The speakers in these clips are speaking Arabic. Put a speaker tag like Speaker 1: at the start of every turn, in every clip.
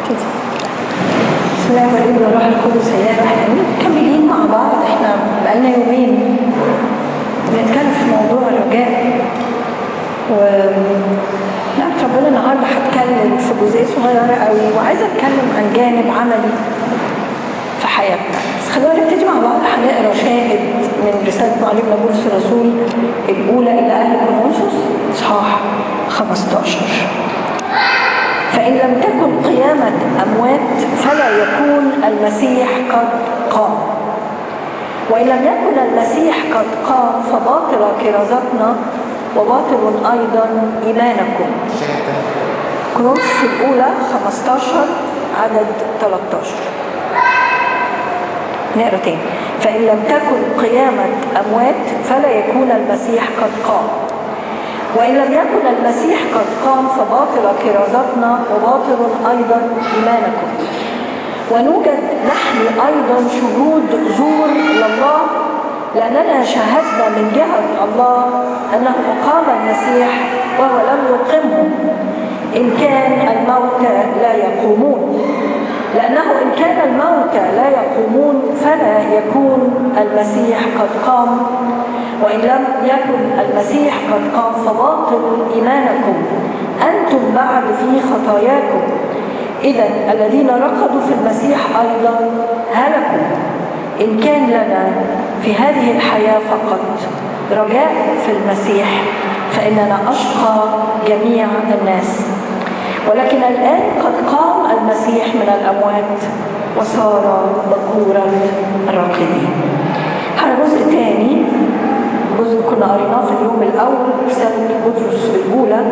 Speaker 1: بسم الله والابن والروح القدس اله واحد امين. مكملين مع بعض، احنا بقالنا يومين بنتكلم في موضوع الرجاء، ونعرف ربنا النهارده هتكلم في جزئيه صغيره قوي، وعايزه اتكلم عن جانب عملي في حياتنا. بس خلونا نبتدي مع بعض. هنقرا شاهد من رساله معلمنا بولس الرسول الاولى الى اهل كورنثوس اصحاح 15. فإن لم تكن قيامة أموات فلا يكون المسيح قد قام، وإن لم يكن المسيح قد قام فباطلة كرازتنا وباطل أيضا إيمانكم. كورنثوس الأولى 15 عدد 13. نقرأ تاني. فإن لم تكن قيامة أموات فلا يكون المسيح قد قام، وإن لم يكن المسيح قد قام فباطل كرازتنا وباطل أيضا إيمانكم. ونوجد نحن أيضا شهود زور لله، لأننا شاهدنا من جهة الله أنه أقام المسيح وهو لم يقمه، إن كان الموتى لا يقومون. لأنه إن كان الموتى لا يقومون فلا يكون المسيح قد قام، وإن لم يكن المسيح قد قام فباطل إيمانكم، أنتم بعد في خطاياكم. إذن الذين رقدوا في المسيح أيضا هلكوا. إن كان لنا في هذه الحياة فقط رجاء في المسيح فإننا أشقى جميع الناس، ولكن الآن قد قام المسيح من الأموات وصار بكورا الراقدين. على جزء تاني، جزء كنا قريناه في اليوم الأول، رسالة بطرس الأولى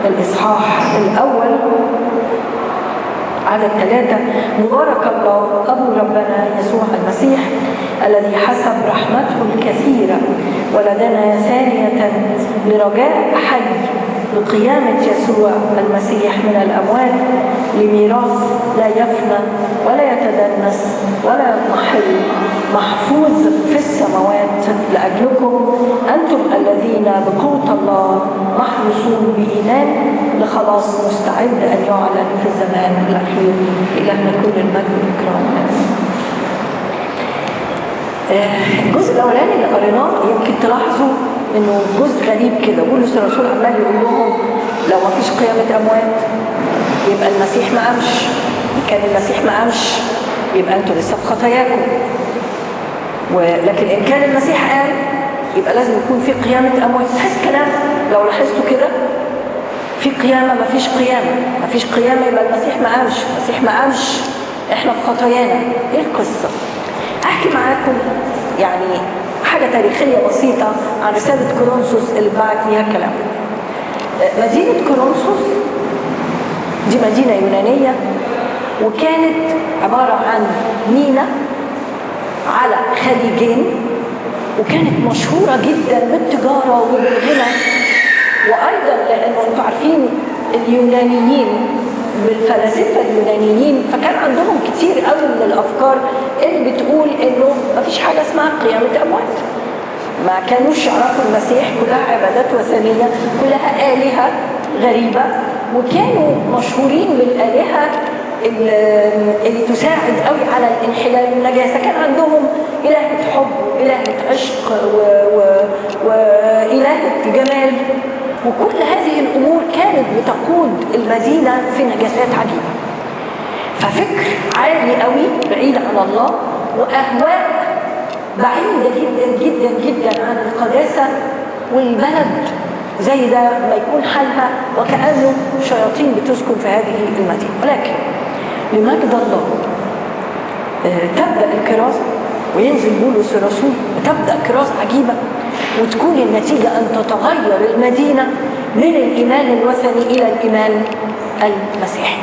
Speaker 1: الإصحاح الأول عدد 3. مبارك الله أبو ربنا يسوع المسيح الذي حسب رحمته الكثيرة ولدنا ثانية لرجاء حي بقيامة يسوع المسيح من الأموات لميراث لا يفنى ولا يتدنس ولا يضمحل، محفوظ في السماوات لأجلكم أنتم الذين بقوة الله محروسون بإيمان لخلاص مستعد أن يعلن في الزمان الأخير. إلهنا كل المجد والإكرام. الجزء الأولاني اللي قريناه يمكن تلاحظوا إنه جزء غريب كده. بولس الرسول عمال يقول لهم لو ما فيش قيامة أموات يبقى المسيح ما قامش، كان المسيح ما قامش يبقى أنتوا لسه في خطاياكم، ولكن إن كان المسيح قام يبقى لازم يكون في قيامة أموات. تحس كلام لو لاحظتوا كده، في قيامة ما فيش قيامة، ما فيش قيامة يبقى المسيح ما قامش، المسيح ما قامش إحنا في خطايانا. إيه القصة؟ أحكي معاكم يعني حاجة تاريخية بسيطة عن رسالة كورنثوس اللي بعت ليها كلام. مدينة كورنثوس دي مدينة يونانية، وكانت عبارة عن ميناء على خليجين، وكانت مشهورة جدا بالتجارة وبالغنى، وأيضا لأنه أنتم عارفين اليونانيين بالفلاسفة اليونانيين فكان عندهم كتير قوي من الأفكار اللي بتقول إنه مفيش حاجة اسمها قيامة أموات. ما كانوش يعرفوا المسيح، كلها عبادات وثنية، كلها آلهة غريبة، وكانوا مشهورين بالآلهة اللي تساعد قوي على الانحلال والنجاسة. كان عندهم إلهة حب وإلهة عشق وإلهة جمال، وكل هذه الأمور كانت بتقود المدينة في نجاسات عجيبة. ففكر عالي قوي بعيد عن الله، وأهواء بعيدة جدا جدا جدا عن القداسة، والبلد زي ده ما يكون حالها وكأنه شياطين بتسكن في هذه المدينة. ولكن لمجد الله تبدأ الكرازة وينزل بولس الرسول وتبدأ كرازة عجيبة، وتكون النتيجة أن تتغير المدينة من الإيمان الوثني إلى الإيمان المسيحي.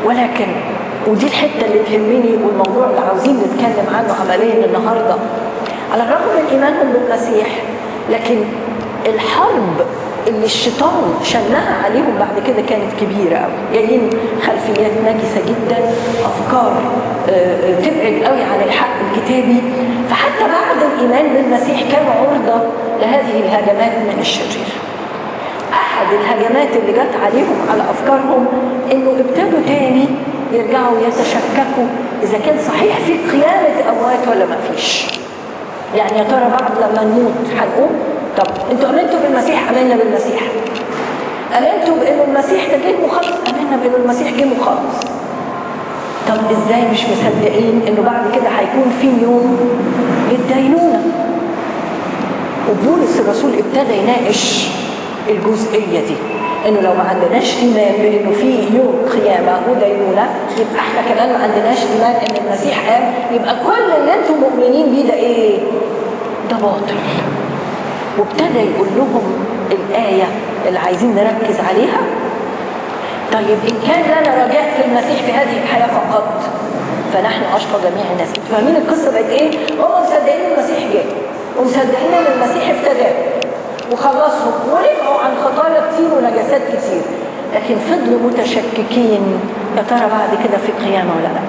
Speaker 1: ولكن ودي الحتة اللي تهمني والموضوع اللي عاوزين نتكلم عنه عمليا النهاردة، على الرغم من إيمانهم بالمسيح لكن الحرب اللي الشيطان شنها عليهم بعد كده كانت كبيرة قوي. جايين خلفيات نجسة جدا، أفكار تبعد قوي عن الحق الكتابي، فحتى بعد الإيمان بالمسيح كانوا عرضة لهذه الهجمات من الشرير. أحد الهجمات اللي جت عليهم على أفكارهم إنه ابتدوا تاني يرجعوا يتشككوا إذا كان صحيح في قيامة أموات ولا ما فيش. يعني يا ترى بعد لما نموت هنقوم؟ طب انتوا امنتوا بالمسيح؟ امنا بالمسيح. امنتوا بانه المسيح ده جه مخلص؟ امنا بانه المسيح جه مخلص. طب ازاي مش مصدقين انه بعد كده هيكون في يوم للدينونة؟ وبولس الرسول ابتدى يناقش الجزئية دي، انه لو ما عندناش ايمان بانه في يوم قيامة ودينونة يبقى احنا كمان ما عندناش ايمان ان المسيح قام، يبقى كل اللي انتم مؤمنين بيه ده ايه؟ ده باطل. وابتدى يقول لهم الآية اللي عايزين نركز عليها. طيب إن كان لنا رجاء في المسيح في هذه الحياة فقط فنحن أشقى جميع الناس. انتوا فاهمين القصة بقت إيه؟ هم مصدقين المسيح جاء ومصدقين إن المسيح افتداه وخلصهم ورجعوا عن خطايا كتير ونجاسات كتير، لكن فضلوا متشككين يا ترى بعد كده في قيامة ولا لا.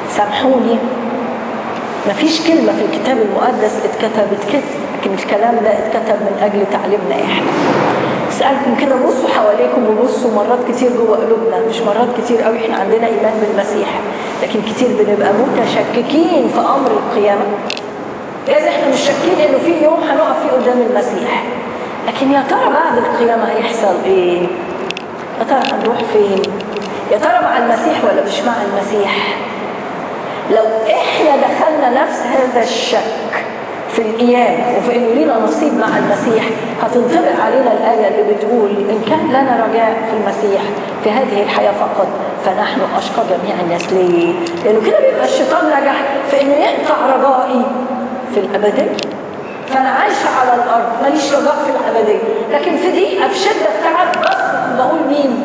Speaker 1: سامحوني، مفيش كلمة في الكتاب المقدس اتكتبت كده، لكن الكلام ده اتكتب من أجل تعليمنا إحنا. اسألكم كده، بصوا حواليكم وبصوا مرات كتير جوه قلوبنا، مش مرات كتير قوي احنا عندنا إيمان بالمسيح، لكن كتير بنبقى متشككين في أمر القيامة. لازم احنا مش شاكين إنه في يوم هنقف فيه قدام المسيح، لكن يا ترى بعد القيامة هيحصل إيه؟ يا ترى هنروح فين؟ يا ترى مع المسيح ولا مش مع المسيح؟ لو احنا دخلنا نفس هذا الشك في القيامة وفي انه لينا نصيب مع المسيح، هتنطبق علينا الآية اللي بتقول إن كان لنا رجاء في المسيح في هذه الحياة فقط فنحن أشقى جميع الناس. ليه؟ لأنه كده بيبقى الشيطان نجح في انه يقطع رجائي في الأبدية. فأنا عايشة على الأرض ماليش رجاء في الأبدية، لكن في ضيقة في شدة في تعب بصرخ بقول مين؟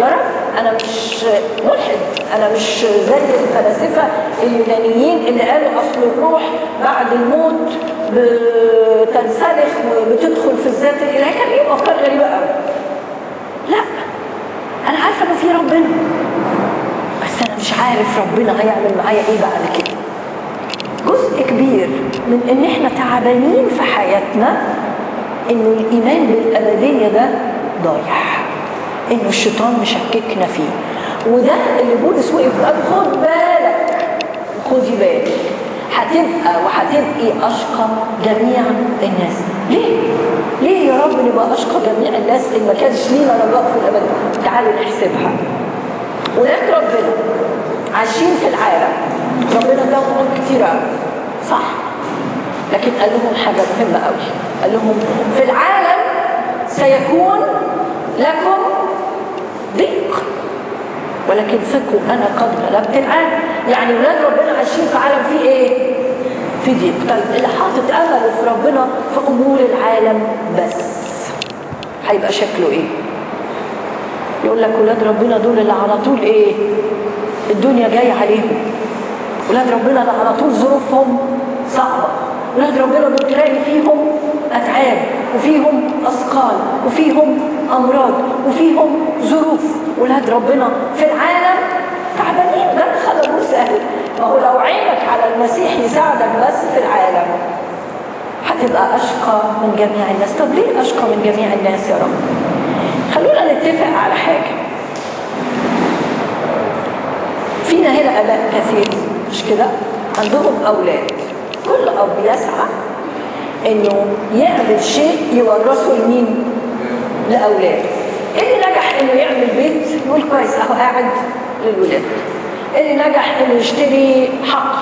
Speaker 1: يا رب. أنا مش ملحد، أنا مش زي الفلاسفة اليونانيين اللي قالوا أصل الروح بعد الموت بتنسلخ وبتدخل في الذات الإلهية، كان ليهم أفكار غريبة قوي. لا، أنا عارفة إنه في ربنا، بس أنا مش عارف ربنا هيعمل معايا إيه بعد كده. جزء كبير من إن إحنا تعبانين في حياتنا إنه الإيمان بالأبدية ده ضايع، إنه الشيطان مشككنا فيه. وده اللي بولس وقف وقال خد بالك وخدي بالك، هتبقى وهتبقي أشقى جميع الناس. ليه؟ ليه يا رب نبقى أشقى جميع الناس إن ما كانش لينا رجاء في الأبد؟ تعالوا نحسبها. ولاد ربنا عايشين في العالم، ربنا اداهم أمور كتير قوي صح، لكن قال لهم حاجة مهمة قوي، قال لهم في العالم سيكون لكم ضيق ولكن ثقوا انا قد غلبت العالم. يعني ولاد ربنا عايشين في عالم فيه ايه؟ في ضيق. طيب اللي حاطط امله في ربنا في امور العالم بس هيبقى شكله ايه؟ يقول لك ولاد ربنا دول اللي على طول ايه؟ الدنيا جايه عليهم. ولاد ربنا اللي على طول ظروفهم صعبه. ولاد ربنا دول تلاقي فيهم اتعاب وفيهم اثقال وفيهم امراض وفيهم ظروف. ولاد ربنا في العالم تعبانين، ده خلقه سهل. ما هو لو عينك على المسيح يساعدك بس في العالم هتبقى اشقى من جميع الناس. طب ليه اشقى من جميع الناس يا رب؟ خلونا نتفق على حاجه. فينا هنا اباء كثير مش كده عندهم اولاد، كل اب يسعى انه يعمل شيء يورثه لمين؟ لاولاده. اللي نجح انه يعمل بيت يقول كويس اهو قاعد للولاد. اللي نجح انه يشتري حقل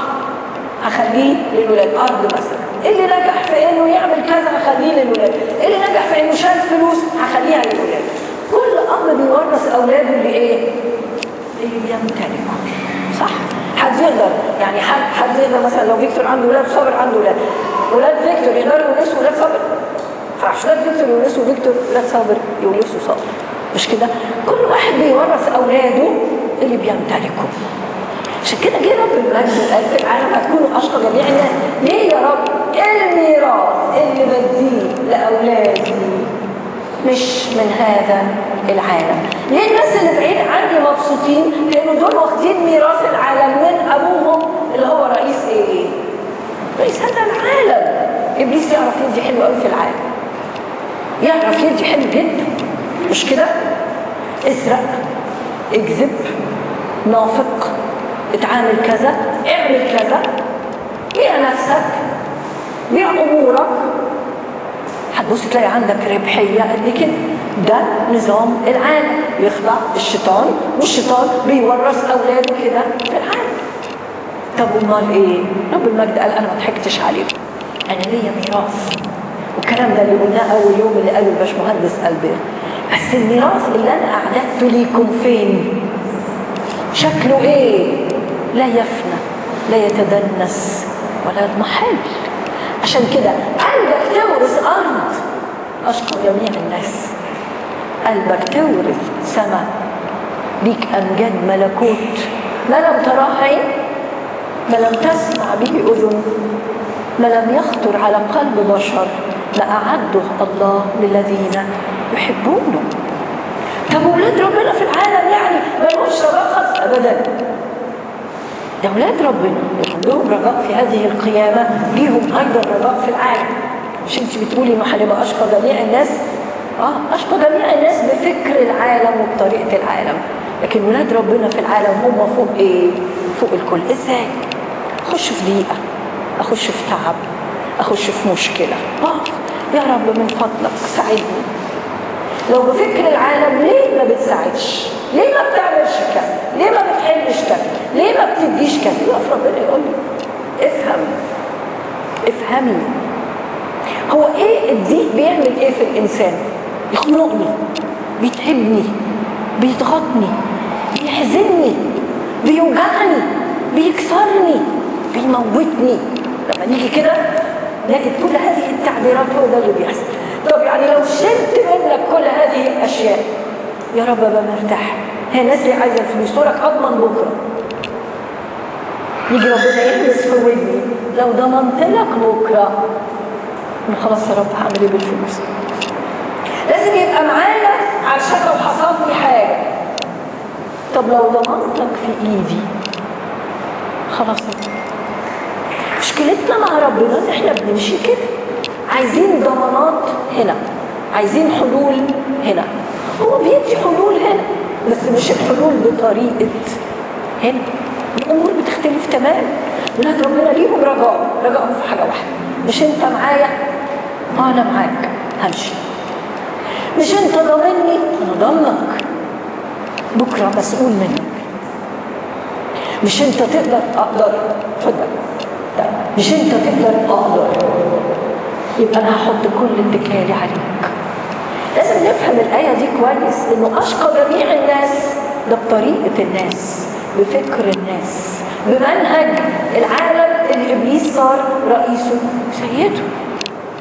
Speaker 1: هخليه للولاد، ارض مثلا. اللي نجح في انه يعمل كذا هخليه للولاد. اللي نجح في انه شال فلوس هخليها للولاد. كل اب بيورث اولاده اللي ايه؟ اللي بيمتلكوا صح. حد يقدر يعني حد يقدر مثلا لو فيكتور عنده ولاد صابر عنده ولاد فيكتور يقدروا يورثوا ولاد صابر؟ فعش ولاد فيكتور يورثوا فيكتور، ولاد صابر يورثوا صابر، مش كده؟ كل واحد بيورث اولاده اللي بيمتلكوا. عشان كده جه رب المجد قال في العالم هتكونوا اشقى جميع الناس. ليه يا رب؟ الميراث اللي بديه لاولادي مش من هذا العالم. ليه الناس اللي بعيد عني مبسوطين؟ لانه دول واخدين ميراث العالم من ابوهم اللي هو رئيس ايه؟ رئيس هذا العالم. ابليس يعرف يدي حلو قوي في العالم، يعرف يدي حلو جدا، مش كده؟ اسرق، اكذب، نافق، اتعامل كذا، اعمل كذا، بيع نفسك، بيع امورك، هتبص تلاقي عندك ربحيه قد كده. ده نظام العالم، يخضع الشيطان، والشيطان بيورث اولاده كده في العالم. طب امال ايه؟ رب المجد قال انا ما ضحكتش عليكم، انا ليا ميراث. والكلام ده اللي قلناه اول يوم اللي قاله الباشمهندس قلبي، بس الميراث اللي انا اعددته ليكم فين؟ شكله ايه؟ لا يفنى، لا يتدنس، ولا يضمحل. عشان كده قلبك تورث ارض اشقى جميع الناس، قلبك تورث سماء، ليك امجاد ملكوت ما لم تراه عين، ما لم تسمع به اذن، ما لم يخطر على قلب بشر، لأعده الله للذين يحبونه. طب ولاد ربنا في العالم يعني ملوش رجاء خاص؟ ابدا، ده ولاد ربنا لهم رجاء في هذه القيامه، ليهم ايضا رجاء في العالم. مش انت بتقولي انه هنبقى اشقى جميع الناس؟ اشقى جميع الناس بفكر العالم وبطريقه العالم، لكن ولاد ربنا في العالم هم فوق ايه؟ فوق الكل. ازاي؟ اخش في ضيقه، اخش في تعب، اخش في مشكله، يا رب من فضلك ساعدني. لو بفكر العالم ليه ما بتساعدش؟ ليه ما بتعملش كذا؟ ليه ما بتحلش كذا؟ ليه ما بتديش كذا؟ يقف ربنا يقول لي افهم، افهمي. هو ايه الضيق بيعمل ايه في الانسان؟ يخنقني، بيتعبني، بيضغطني، بيحزنني، بيوجعني، بيكسرني، بيموتني. لما نيجي كده نجد كل هذه التعبيرات، هو ده اللي بيحصل. طب يعني لو شلت منك كل هذه الاشياء يا رب ابقى مرتاح. هي الناس اللي عايزه الفلوس تقول لك اضمن بكره، يجي ربنا يلمس في ودني لو ضمنت لك بكره خلاص يا رب هعمل ايه بالفلوس؟ لازم يبقى معايا عشان لو حصل لي حاجه. طب لو ضمنتك في ايدي خلاص. مشكلتنا مع ربنا ان احنا بنمشي كده، عايزين ضمانات هنا، عايزين حلول هنا. هو بيدي حلول هنا بس مش الحلول بطريقه هنا. الامور بتختلف تماما. ولاد ربنا ليهم رجاءهم في حاجه واحده، مش انت معايا، انا معاك همشي. مش انت ضامنني، انا ضامنك بكره مسؤول منك. مش انت تقدر، اقدر. اتفضل. مش انت تقدر، اقدر. يبقى انا هحط كل اتكالي عليك. لازم نفهم الايه دي كويس، انه اشقى جميع الناس ده بطريقه الناس، بفكر الناس، بمنهج العالم اللي ابليس صار رئيسه وسيده.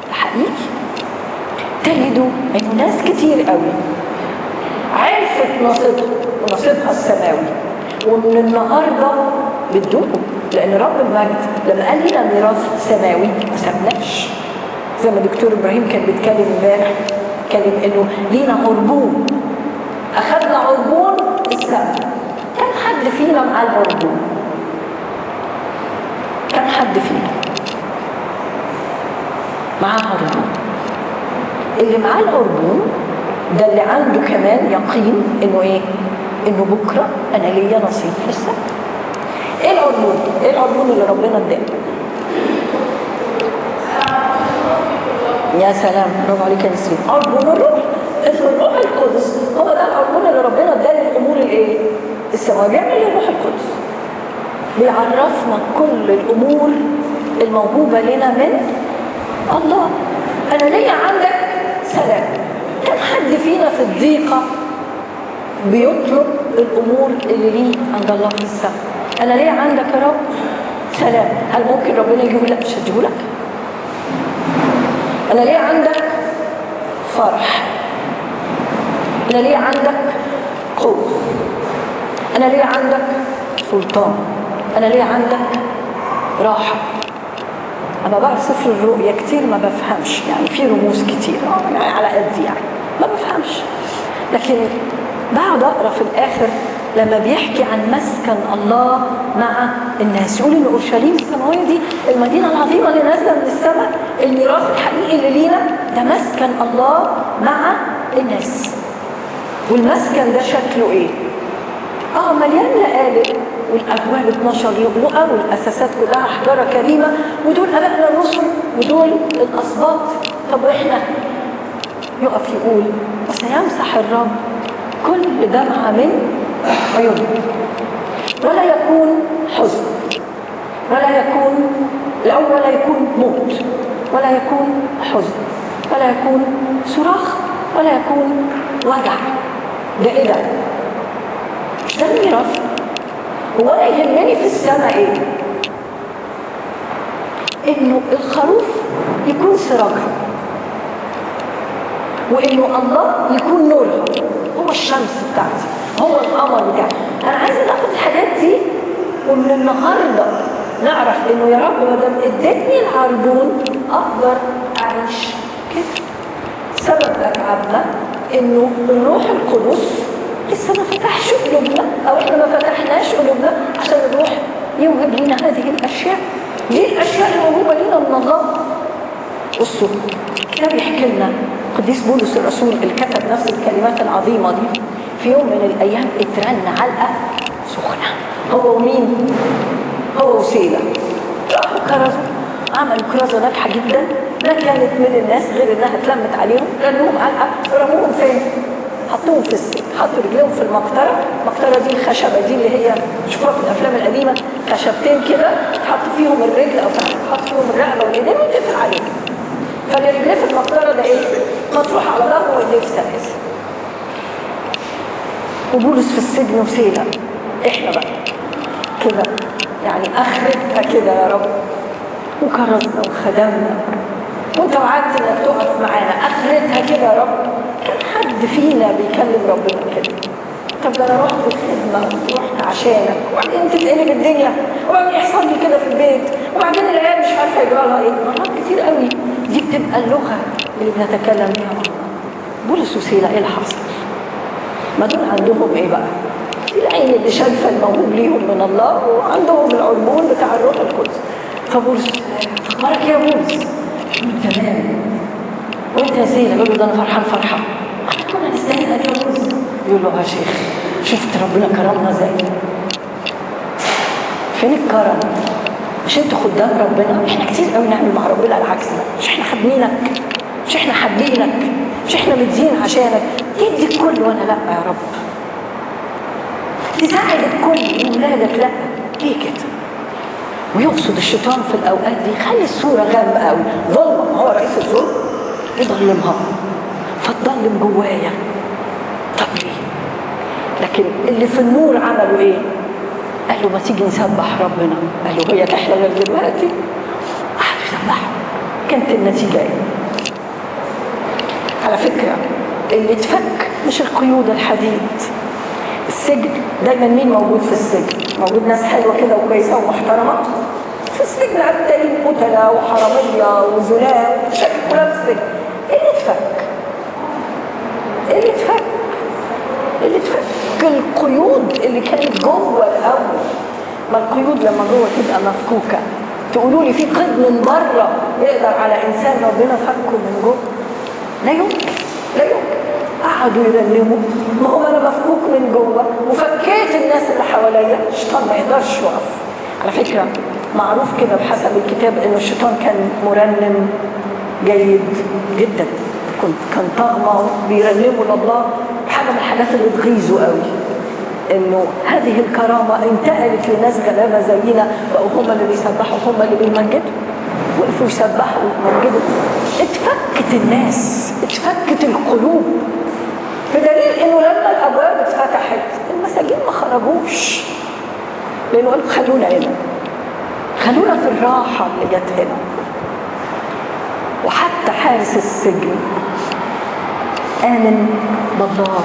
Speaker 1: ده حقيقي. تجدوا انه ناس كتير قوي عرفت نصيبها السماوي، ومن النهارده بتدوقوا، لان رب المجد لما قال لنا ميراث سماوي ما سابناش. زي ما دكتور ابراهيم كان بيتكلم امبارح، اتكلم انه لينا عربون، اخذنا عربون السماء. كم حد فينا معاه العربون؟ كم حد فينا معاه عربون؟ اللي معاه العربون ده اللي عنده كمان يقين انه ايه؟ انه بكره انا ليا نصيب في السماء. ايه العربون؟ ايه العربون اللي ربنا اداه؟ يا سلام، برافو عليك يا نسرين. عربون الروح، الروح القدس هو ده العربون اللي ربنا اداه للامور الايه؟ السماويه. بيعمل ايه الروح القدس؟ بيعرفنا كل الامور الموهوبه لنا من الله. انا ليا عندك سلام. كم حد فينا في الضيقه بيطلب الامور اللي ليه عند الله في السماء؟ انا ليه عندك يا رب سلام؟ هل ممكن ربنا يقول لك مش هديهولك؟ انا ليه عندك فرح؟ انا ليه عندك قوه؟ انا ليه عندك سلطان؟ انا ليه عندك راحه؟ انا بقرا سفر الرؤيا كتير ما بفهمش، يعني في رموز كتير يعني على قدي، يعني ما بفهمش، لكن بقعد اقرا في الاخر لما بيحكي عن مسكن الله مع الناس، يقول ان اورشليم السماويه دي المدينه العظيمه اللي نازله من السماء، الميراث الحقيقي اللي لينا ده مسكن الله مع الناس. والمسكن ده شكله ايه؟ مليان لقالق، والابواب 12 لؤلؤه، والاساسات كلها حجاره كريمه، ودول ابائنا الرسل، ودول الاسباط. طب واحنا؟ يقف يقول وسيمسح الرب كل دمعه من عيونهم، ولا يكون حزن، ولا يكون ولا يكون موت، ولا يكون حزن، ولا يكون صراخ، ولا يكون وجع. ده ايه ده؟ ده الميراث. ولا يهمني في السماء ايه؟ انه الخروف يكون سراجها، وانه الله يكون نورها، هو الشمس بتاعتي، هو القمر بتاعتي. انا عايزه ناخد الحاجات دي ومن النهارده نعرف انه يا رب ما دام اديتني العربون اقدر اعيش كده. سبب اتعبنا انه الروح القدس لسه ما فتحش قلوبنا، او احنا ما فتحناش قلوبنا عشان الروح يوهب لنا هذه الاشياء. دي الاشياء الموهوبه لنا من الله. بصوا كده بيحكي لنا القديس بولس الرسول اللي كتب نفس الكلمات العظيمه دي، في يوم من الايام اترن علقه سخنه، هو ومين؟ هو وسيله. راحوا كرزوا، عملوا كرازه ناجحه جدا، ما كانت من الناس غير انها اتلمت عليهم، رنوهم علقه، رموهم فين؟ حطوهم في السجن، حطوا رجليهم في المقطره. المقطره دي الخشبه دي اللي هي شوفوها في الافلام القديمه، خشبتين كده تحط فيهم الرجل او تحط فيهم الرقبه والايدين وتقفل عليهم. فاللي رجليه في المقطره ده ايه؟ مطروح على ظهره وايديه في سلاسل. وبولس في السجن وسيله. احنا بقى كده يعني اخرتها كده يا رب، وكرزنا وخدمنا وانت وعدت انك تقف معانا، اخرتها كده يا رب. كان حد فينا بيكلم ربنا كده؟ طب ده انا رحت الخدمه ورحت عشانك، وبعدين تتقلب الدنيا، وبعدين يحصل لي كده في البيت، وبعدين العيال مش عارفه يجرى لها ايه. مرات كتير قوي دي بتبقى اللغه اللي بنتكلم بيها مع الله. بولس وسيله ايه اللي حصل؟ ما دول عندهم ايه بقى؟ دي العين اللي شايفه الموهوب ليهم من الله، وعندهم العربون بتاع الروح القدس. فبولس اخبارك يا بولس؟ تمام. وانت يا سيدي؟ يقول له ده انا فرحان فرحه. كنا نستنى يا بولس. يقول له يا شيخ شفت ربنا كرمنا ازاي؟ فين الكرم؟ مش انتوا خدام ربنا؟ احنا كتير قوي نعمل مع ربنا العكس. مش احنا خادمينك؟ مش احنا حابينك؟ مش احنا مدين عشانك؟ تدي الكل وانا لا يا رب. تساعد الكل وولادك لا. ليه كده؟ ويقصد الشيطان في الاوقات دي يخلي الصوره غامقه قوي، ظلمه، هو رئيس الظلم، يضلمها فتضلم جوايا. طب ليه؟ لكن اللي في النور عملوا ايه؟ قال له ما تيجي نسبح ربنا. قال له هي تحلى غير دلوقتي؟ قعدوا يسبحوا. كانت النتيجه ايه؟ على فكره اللي اتفك مش القيود الحديد. السجن دايما مين موجود في السجن؟ موجود ناس حلوه كده وكويسه ومحترمه. في السجن عتالين قتله وحراميه وزناه، شكل كلها في السجن. ايه اللي اتفك؟ ايه اللي اتفك؟ اللي اتفك القيود اللي كانت جوه الاول. ما القيود لما جوه تبقى مفكوكه، تقولوا لي في قيد من بره يقدر على انسان ربنا فكه من جوه؟ لا يمكن، لا يمكن. قعدوا يرنموا، ما هو انا مفكوك من جوه وفكيت الناس اللي حواليا، الشيطان ما يقدرش يقف. على فكره معروف كده بحسب الكتاب انه الشيطان كان مرنم جيد جدا، كان طغمه بيرنموا لله. حاجه من الحاجات اللي تغيظه قوي انه هذه الكرامه انتقلت لناس غلابه زينا، بقوا هم اللي بيسبحوا، هم اللي بيمجدوا، وقفوا يسبحوا ويمجدوا. اتفكت الناس، اتفكت القلوب، بدليل انه لما الابواب اتفتحت المساجين ما خرجوش، لانه قالوا خلونا هنا، خلونا في الراحه اللي جت هنا. وحتى حارس السجن آمن بالله.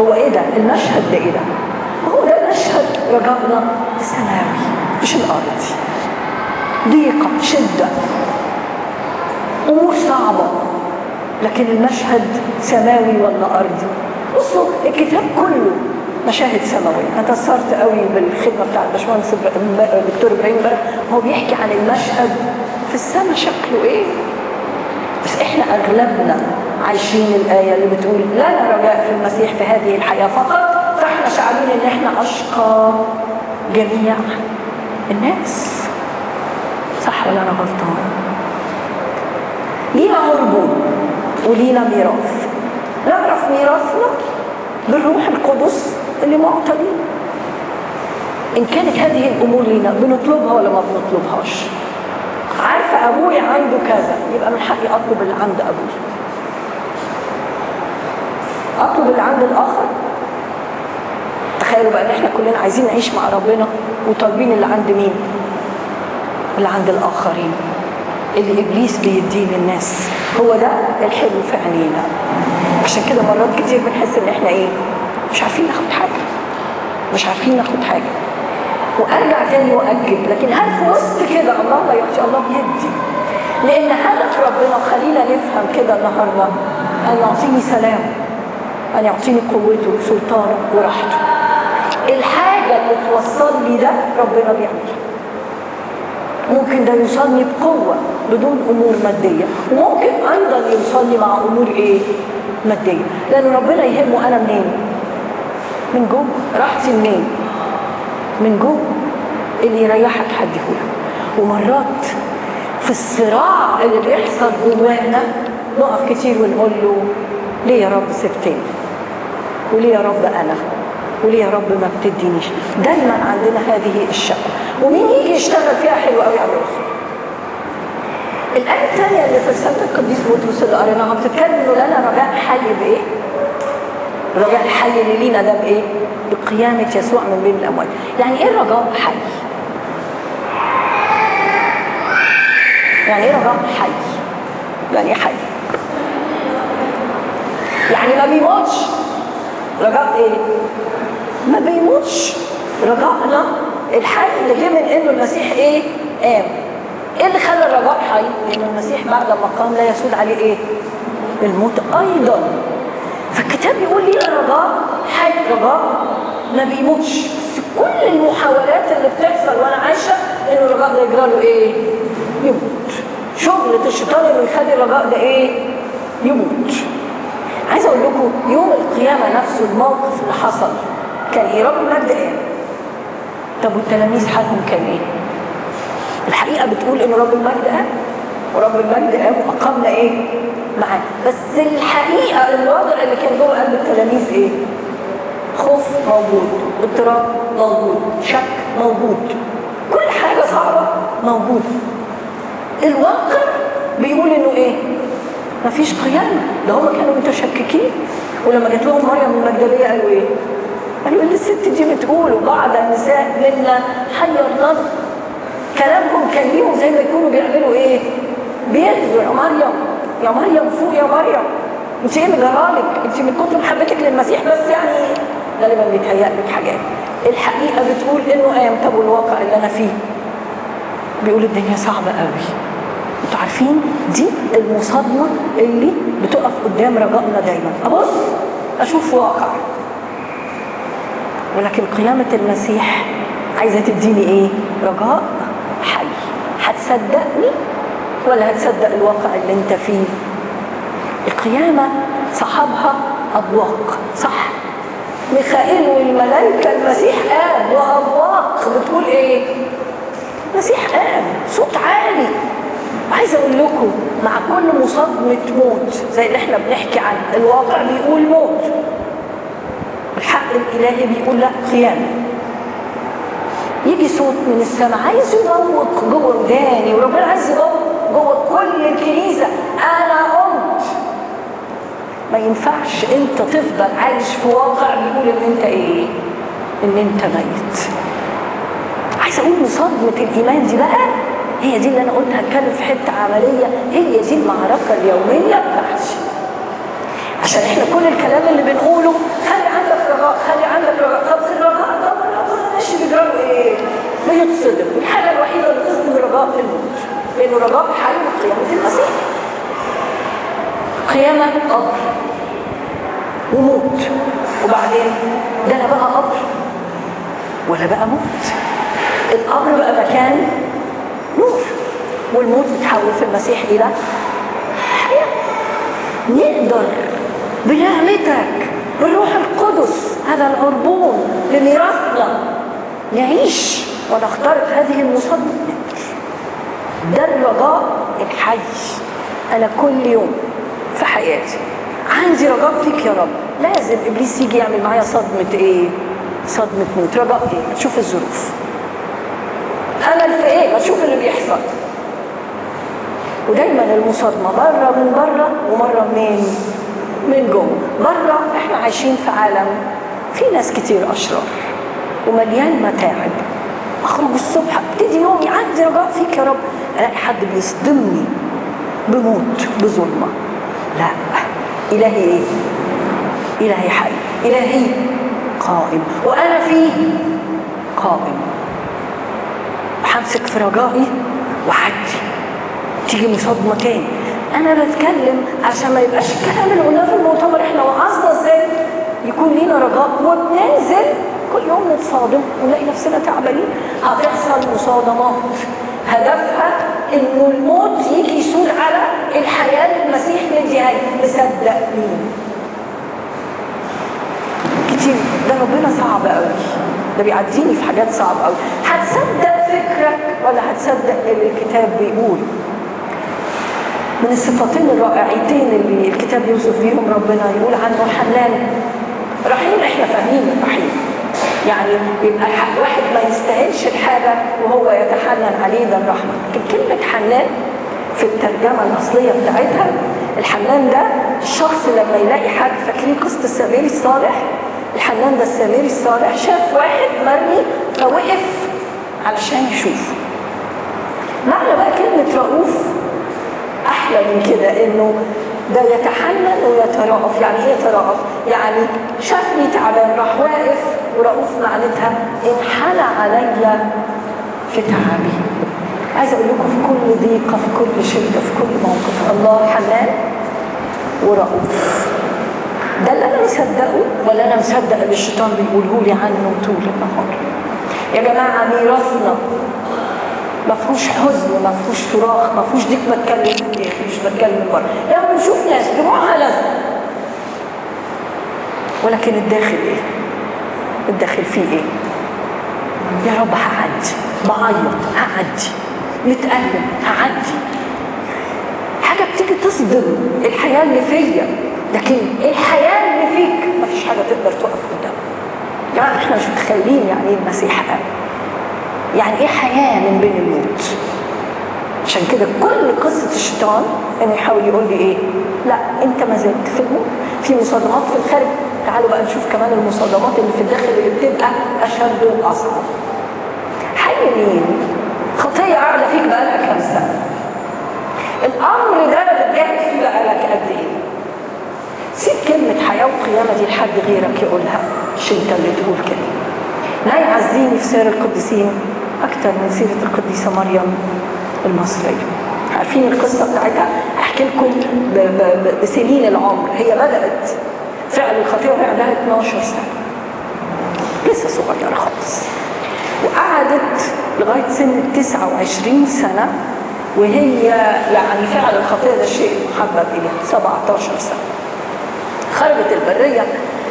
Speaker 1: هو ايه ده؟ المشهد ده ايه ده؟ هو ده مشهد رجائنا السماوي مش الارضي. ضيقه، شده، امور صعبه، لكن المشهد سماوي ولا ارضي؟ بصوا الكتاب كله مشاهد سماويه. انا تاثرت قوي بالخدمه بتاعت باشمهندس دكتور ابراهيم امبارح، هو بيحكي عن المشهد في السماء شكله ايه. بس احنا اغلبنا عايشين الايه اللي بتقول لنا رجاء في المسيح في هذه الحياه فقط، فاحنا احنا شعبين ان احنا اشقى جميع الناس. صح ولا انا غلطان؟ لينا عربون ولينا ميراث، نعرف ميراثنا بالروح القدس اللي معطى لينا. ان كانت هذه الامور لينا بنطلبها ولا ما بنطلبهاش. عارفه ابوي عنده كذا، يبقى من حقي اطلب اللي عند ابوي، اطلب اللي عند الاخر. تخيلوا بقى ان احنا كلنا عايزين نعيش مع ربنا وطالبين اللي عند مين؟ اللي عند الاخرين، اللي ابليس بيديه للناس. هو ده الحلو في عينينا. عشان كده مرات كتير بنحس ان احنا ايه؟ مش عارفين ناخد حاجه، مش عارفين ناخد حاجه، وارجع تاني واجب. لكن هل في وسط كده الله لا يعطي؟ الله بيدي، لان هدف ربنا، خلينا نفهم كده النهارده، ان يعطيني سلام، ان يعطيني قوته وسلطانه وراحته. الحاجه اللي توصل لي ده ربنا بيعملها. ممكن ده يوصلني بقوه بدون امور ماديه، وممكن ايضا يوصلني مع امور ايه؟ ماديه، لان ربنا يهمه انا منين؟ من جوه. راحتي منين؟ من جوه. اللي يريحك هديهولك. ومرات في الصراع اللي بيحصل جوانا نقف كتير ونقول له ليه يا رب سبتني؟ وليه يا رب انا؟ وليه يا رب ما بتدينيش؟ دايما عندنا هذه الشكوى. ومين يجي يشتغل فيها حلو قوي على الرسل. الآية الثانية اللي في رسالة القديس بطرس اللي قريناها بتتكلم انه لنا رجاء حي بايه؟ الرجاء الحي اللي لينا ده بايه؟ بقيامة يسوع من بين الأموات. يعني ايه رجاء حي؟ يعني ايه رجاء حي؟ يعني ايه حي؟ يعني ما بيموتش. رجاء ايه؟ ما بيموتش. رجاءنا الحي اللي جه من انه المسيح ايه؟ قام. ايه اللي خلى الرجاء حي؟ لان المسيح بعد ما قام لا يسود عليه ايه؟ الموت ايضا. فالكتاب يقول لي رجاء حي، رجاء ما بيموتش. بس كل المحاولات اللي بتحصل وانا عايشه انه الرجاء ده يجرى له ايه؟ يموت. شغلة الشيطان انه يخلي الرجاء ده ايه؟ يموت. عايزه اقول لكم يوم القيامه نفسه الموقف اللي حصل كان ايه؟ رب المجد قام. طب والتلاميذ حالهم كان ايه؟ الحقيقه بتقول ان رب المجد قام، ورب المجد قام واقامنا ايه؟ معاه. بس الحقيقه الوضع اللي كان جوه قلب التلاميذ ايه؟ خوف موجود، اضطراب موجود، شك موجود، كل حاجه صعبه موجوده. الواقع بيقول انه ايه؟ مفيش قيامه. ده هم كانوا متشككين. ولما جات لهم مريم المجدليه قالوا ايه؟ قالوا اللي الست دي بتقوله بعض النساء منا حيرنا. كلامهم كان ليهم زي ما يكونوا بيعملوا ايه؟ بيغزوا. يا مريم، يا مريم فوق، يا مريم انت ايه مجرالك؟ انت من كتر محبتك للمسيح بس يعني غالبا بيتهيألك حاجات. الحقيقه بتقول انه قام. طب والواقع اللي انا فيه بيقول الدنيا صعبه قوي. انتوا عارفين دي المصادمه اللي بتقف قدام رجائنا دايما. ابص اشوف واقع، ولكن قيامه المسيح عايزه تديني ايه؟ رجاء حي. هتصدقني ولا هتصدق الواقع اللي انت فيه؟ القيامه صحابها ابواق، صح؟ ميخائيل والملائكه المسيح قام، وابواق بتقول ايه؟ المسيح قام، صوت عالي. عايزه اقول لكم مع كل مصادمه موت زي اللي احنا بنحكي عنه، الواقع بيقول موت، الحق الالهي بيقول لا قيامه. يجي صوت من السماء عايز يبوق جوه وداني، وربنا عايز يبوق جوه كل الكنيسه، انا قمت. ما ينفعش انت تفضل عايش في واقع بيقول ان انت ايه؟ ان انت ميت. عايزه اقول مصادمه الايمان دي بقى هي دي اللي انا قلت هتكلم في حته عمليه، هي دي المعركه اليوميه بتاعتي. عشان احنا كل الكلام اللي بنقوله خلي عندك رجاء، خلي عندك رجاء. طب الرجاء طب الرجاء ماشي بيجراله ايه؟ بيتصدم. الحاجه الوحيده اللي تصدم الرجاء الموت، لانه رجاء حي بقيامه المسيح. قيامه قبر وموت، وبعدين ده لا بقى قبر ولا بقى موت. القبر بقى مكان نور، والموت بتحول في المسيح الى حياه. نقدر بنعمتك بالروح القدس هذا العربون لميراثنا نعيش ونخترق هذه المصادمة. ده الرجاء الحي. أنا كل يوم في حياتي عندي رجاء فيك يا رب. لازم إبليس يجي يعمل معايا صدمة إيه؟ صدمة موت. رجاء إيه؟ ما تشوف الظروف. أمل في إيه؟ ما تشوف اللي بيحصل. ودايما المصادمة مرة من بره ومرة منين؟ من جوه. بره احنا عايشين في عالم في ناس كتير أشرار ومليان متاعب. أخرج الصبح ابتدي يومي عندي رجاء فيك يا رب، ألاقي حد بيصدمني بموت بظلمة. لا، إلهي إيه؟ إلهي حي، إلهي قائم وأنا فيه قائم. همسك في رجائي وعدي. تيجي مصادمة تاني. أنا بتكلم عشان ما يبقاش الكلام اللي قلناه في المؤتمر إحنا وعظنا إزاي يكون لينا رجاء وبننزل كل يوم نتصادم ونلاقي نفسنا تعبانين. هتحصل مصادمات هدفها إنه الموت يجي يسود على الحياة المسيح مديها. مصدق مين؟ كتير. ده ربنا صعب قوي، ده بيعديني في حاجات صعبة قوي. هتصدق فكرك ولا هتصدق اللي الكتاب بيقول؟ من الصفتين الرائعتين اللي الكتاب يوصف بيهم ربنا، يقول عنه حنان رحيم. احنا فاهمين الرحيم يعني يبقى واحد ما يستاهلش الحاجة وهو يتحنن عليه، ده الرحمة. لكن كلمة حنان في الترجمة الأصلية بتاعتها، الحنان ده الشخص لما يلاقي حد. فاكرين قصة السامري الصالح؟ الحنان ده السامري الصالح شاف واحد مرمي فوقف علشان يشوف. معنى بقى كلمة رؤوف أحلى من كده، إنه ده يتحنن ويترأف. يعني إيه يترأف؟ يعني شافني تعبان راح واقف. ورؤوف معناتها انحنى عليا في تعبي. عايزة أقول لكم في كل ضيقة، في كل شدة، في كل موقف الله حنان ورؤوف. ده اللي أنا مصدقه ولا أنا مصدق اللي الشيطان بيقوله لي عنه طول النهار؟ يا جماعة ميراثنا ما فيهوش حزن، ما فيهوش صراخ، ما فيهوش ديك بتكلم مش بتكلم بره. يعني بنشوف ناس دموعها لازمه، ولكن الداخل ايه؟ الداخل فيه ايه؟ يا رب هعدي، بعيط هعدي، متألم هعدي. حاجه بتيجي تصدم الحياه اللي فيا، لكن الحياه اللي فيك ما فيش حاجه تقدر توقف قدامها. يا جماعه احنا مش متخيلين يعني ايه المسيح قال. يعني ايه حياة من بين الموت؟ عشان كده كل قصة الشيطان انه يحاول يقول لي ايه؟ لا انت ما زلت في الموت، في مصادمات في الخارج. تعالوا بقى نشوف كمان المصادمات اللي في الداخل اللي بتبقى اشد واصعب. حي مين؟ خطية قاعدة فيك بقالها كام سنة. الامر ده بتجاهد فيه بقالك قد ايه؟ سيب كلمة حياة وقيامة دي لحد غيرك يقولها، مش انت اللي تقول كده. لا يعزيني في سير القديسين أكتر من سيرة القديسة مريم المصرية. عارفين القصة بتاعتها؟ أحكي لكم بسنين العمر. هي بدأت فعل الخطيئة وهي عندها 12 سنة، لسه صغيرة خالص، وقعدت لغاية سن 29 سنة وهي يعني فعل الخطيئة ده شيء محبب إليها. 17 سنة خرجت البرية،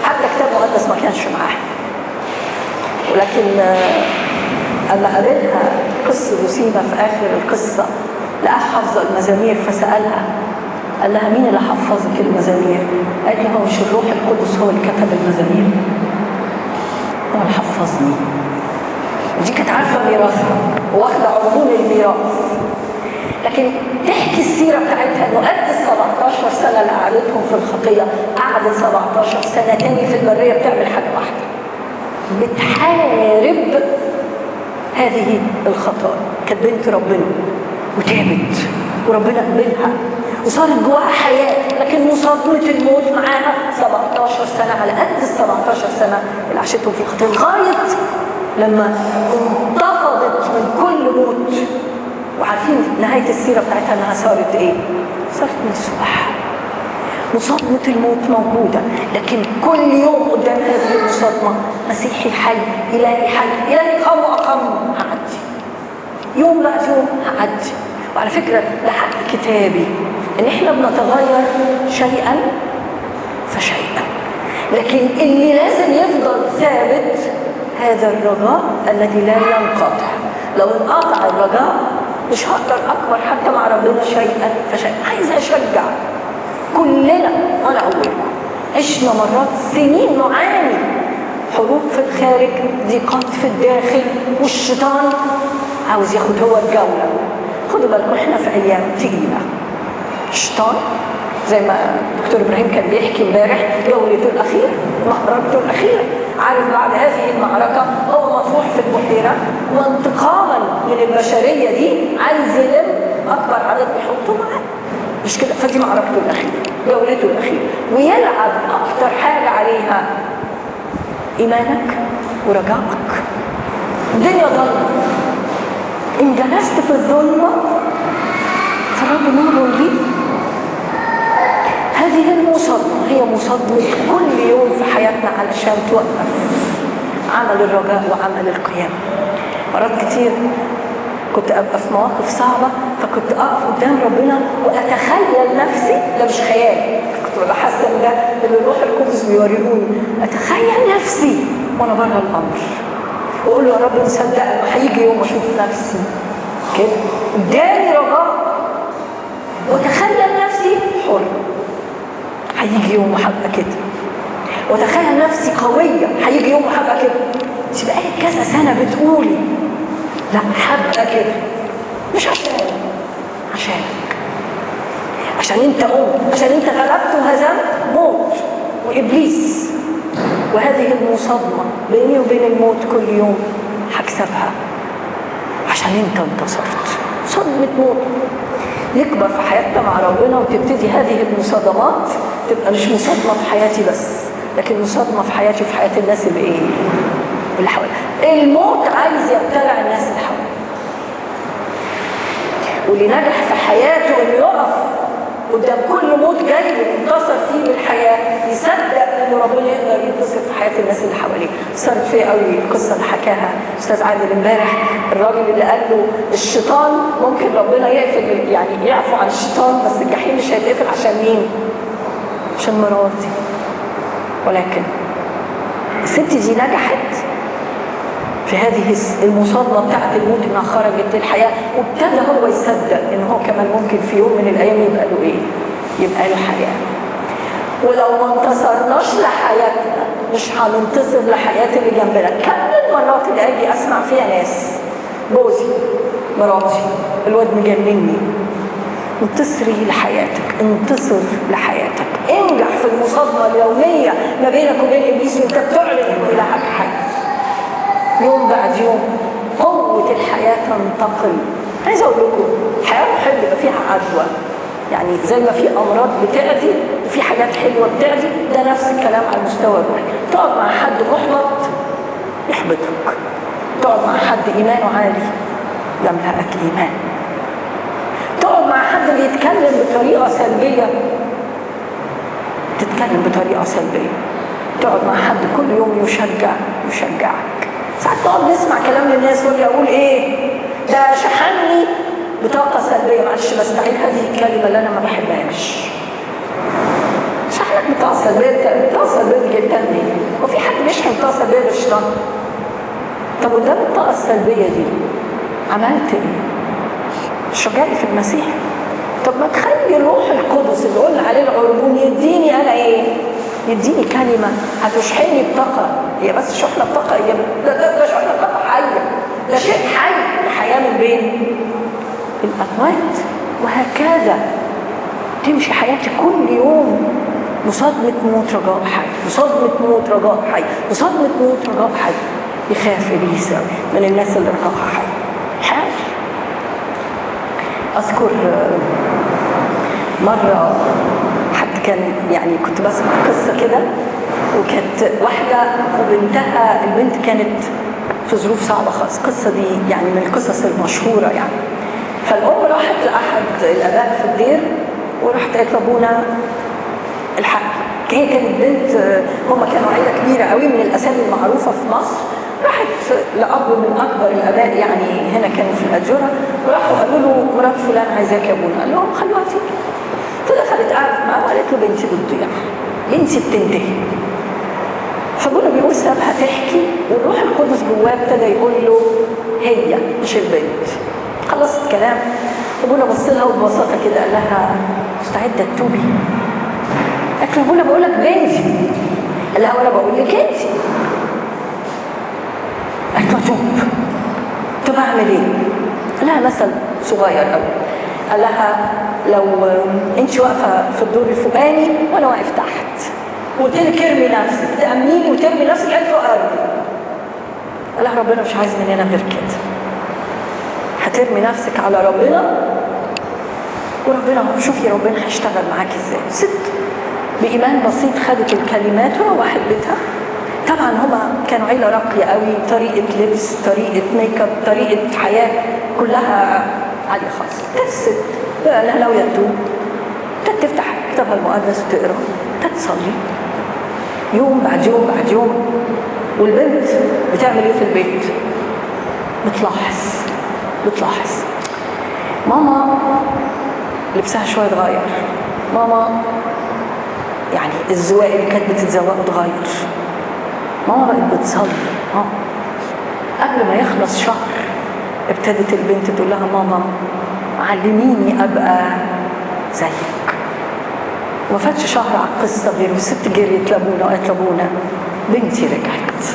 Speaker 1: حتى كتاب مقدس ما كانش معاها. ولكن أما قابلها قصة جسيمة في آخر القصة لقاها حافظة المزامير، فسألها قال لها مين اللي حفظك المزامير؟ قالت له هو مش الروح القدس هو اللي كتب المزامير؟ هو اللي حفظني. ودي كانت عارفة ميراثها واخدة عموم الميراث. لكن تحكي السيرة بتاعتها انه قد 17 سنة اللي قعدتهم في الخطية قعدت 17 سنة تاني في البرية بتعمل حاجة واحدة، بتحارب هذه الخطايا. كانت بنت ربنا وتعبت وربنا قبلها وصارت جواها حياة، لكن مصادمة الموت معاها 17 سنة على قد ال 17 سنة اللي عاشتهم في الخطية، لغاية لما انتفضت من كل موت. وعارفين نهاية السيرة بتاعتها انها صارت ايه؟ صارت مسوح. مصادمة الموت موجودة، لكن كل يوم قدام هذه المصادمة مسيحي حي، إلهي حي، إلهي قام وأقام، هعدي يوم بعد يوم هعدي. وعلى فكرة ده حق كتابي إن إحنا بنتغير شيئا فشيئا. لكن اللي لازم يفضل ثابت هذا الرجاء الذي لا ينقطع. لو انقطع الرجاء مش هقدر اكبر حتى مع ربنا شيئا فشيئا. عايزه اشجع كلنا، وانا اولكم عشنا مرات سنين نعاني حروب في الخارج، ضيقات في الداخل، والشيطان عاوز ياخد هو الجوله. خدوا بالكم احنا في ايام تقيله. الشيطان زي ما دكتور ابراهيم كان بيحكي امبارح، جولته الاخيره، معركته الاخيره. عارف بعد هذه المعركه هو مطروح في البحيره، وانتقاما من البشريه دي عايز يلم اكبر عدد بيحطه معاه. مش كده؟ فدي معركته الاخيره، جولته الاخيره، ويلعب اكتر حاجه عليها ايمانك ورجائك. الدنيا ضلمه، ان جلست في الظلمه فالرب نور لي. هذه المصادمة هي مصادمة كل يوم في حياتنا علشان توقف عمل الرجاء وعمل القيام. مرات كتير كنت أبقى في مواقف صعبة، فكنت أقف قدام ربنا وأتخيل نفسي، ده مش خيال، كنت ببقى حاسة إن ده اللي الروح القدس بيوريهوني، أتخيل نفسي وأنا بره الأمر، وأقول له يا رب نصدق إنه هيجي يوم أشوف نفسي كده قدامي رجاء، وأتخيل نفسي حر. هيجي يوم وهبقى كده، وتخيل نفسي قويه، هيجي يوم وهبقى كده. انت بقالك كذا سنه بتقولي لا هبقى كده، مش عشانك، عشان انت قمت، عشان انت غلبت وهزمت موت وابليس. وهذه المصادمه بيني وبين الموت كل يوم هكسبها عشان انت انتصرت. صدمه موت. نكبر في حياتنا مع ربنا وتبتدي هذه المصادمات تبقى مش مصادمه في حياتي بس، لكن مصادمه في حياتي وفي حياه الناس اللي حواليا. الموت عايز يبتلع الناس اللي حواليا، واللي نجح في حياته انه يقف قدام كل موت جاي وينتصر فيه بالحياه، يصدق ان ربنا يقدر ينتصر في حياه الناس اللي حواليه. صارت فيا قوي القصه اللي حكاها استاذ عادل امبارح، الراجل اللي قال له الشيطان ممكن ربنا يقفل، يعني يعفو عن الشيطان، بس الجحيم مش هيتقفل عشان مين؟ عشان مراتي. ولكن الست دي نجحت في هذه المصادمه بتاعت الموت، انها خرجت للحياه، وابتدى هو يصدق ان هو كمان ممكن في يوم من الايام يبقى له ايه؟ يبقى له حياه. ولو ما انتصرناش لحياتنا مش هننتصر لحياه اللي جنبنا. كم المرات اللي اجي اسمع فيها ناس، جوزي، مراتي، الواد مجنني. انتصري لحياتك، انتصر لحياتك، انجح في المصادمه اليوميه ما بينك وبين ابليس وانت بتعلن انه الهك حي. يوم بعد يوم قوه الحياه تنتقل. عايزه اقول لكم الحياه محب يبقى فيها عدوى، يعني زي ما في امراض بتعدي وفي حاجات حلوه بتعدي، ده نفس الكلام على المستوى الروحي. تقعد مع حد محبط يحبطك، تقعد مع حد ايمانه عالي يملأك ايمان، تقعد مع حد بيتكلم بطريقه سلبيه تتكلم بطريقه سلبيه، تقعد مع حد كل يوم يشجعك. ساعات تقعد نسمع كلام للناس واللي اقول ايه ده شحنني بطاقه سلبيه. معلش بستعيد هذه الكلمه اللي انا ما بحبهاش. شحنك بطاقه سلبيه، بطاقه سلبيه جدا ليه؟ وفي حد بيشحن بطاقه سلبيه بالشيطان؟ طب قدام الطاقه السلبيه دي عملت ايه؟ شجاعي في المسيح. طب ما تخلي الروح القدس اللي قلنا عليه العربون يديني انا ايه؟ يديني كلمه هتشحنني بطاقه. هي بس شحنه بطاقه ايجابيه؟ ده شحنه بطاقه حيه، ده شيء حي، الحياه من بين الاموات. وهكذا تمشي حياتي كل يوم، مصادمه موت رجاء حي، مصادمه موت رجاء حي، مصادمه موت رجاء حي. يخاف ابليس من الناس اللي رجاءها حي. حاجه اذكر مره حد كان، يعني كنت بسمع قصه كده، وكانت واحده وبنتها، البنت كانت في ظروف صعبه خالص. القصه دي يعني من القصص المشهوره يعني. فالام راحت لاحد الاباء في الدير، وراحت قالت لابونا الحق. هي كانت بنت، هم كانوا عيله كبيره قوي من الاسامي المعروفه في مصر. راحت لاب من اكبر الاباء يعني هنا كانوا في الاجوره، وراحوا قالوا له مرات فلان عايزاك يا ابونا. قال لهم خلوها تيجي. فدخلت قعدت معاه وقالت له بنتي بتضيع، بنتي بتنتهي، سابها تحكي، والروح القدس جواه ابتدى يقول له هي مش البنت. خلصت كلام، ابونا بص لها وببساطه كده قال لها مستعده تتوبي؟ قالت له ابونا بقول لك بنتي. قال لها وانا بقول لك انت. قالت له توب. طب اعمل ايه؟ قال لها مثل صغير قوي، قال لها لو انت واقفه في الدور الفوقاني وانا واقف تحت وقلت لك ارمي نفسك، تامنيني وترمي نفسك؟ قالت له ارمي. قال لها ربنا مش عايز مننا غير كده، هترمي نفسك على ربنا وربنا شوفي ربنا هيشتغل معاكي ازاي. ست بايمان بسيط خدت الكلمات وروحت بيتها. طبعا هما كانوا عيله راقيه قوي، طريقه لبس، طريقه ميك اب، طريقه حياه كلها عاليه خالص. الست لها ناويه تتوب، تفتح كتابها المقدس وتقرا، تصلي يوم بعد يوم بعد يوم. والبنت بتعمل ايه في البيت؟ بتلاحظ ماما لبسها شويه اتغير، ماما يعني الزواق اللي كانت بتتزوقه اتغير، ماما بقت بتصلي. قبل ما يخلص شهر ابتدت البنت تقول لها ماما علميني ابقى زيك. وما فاتش شهر على القصه غير والست جريت لابونا وقالت لابونا بنتي رجعت.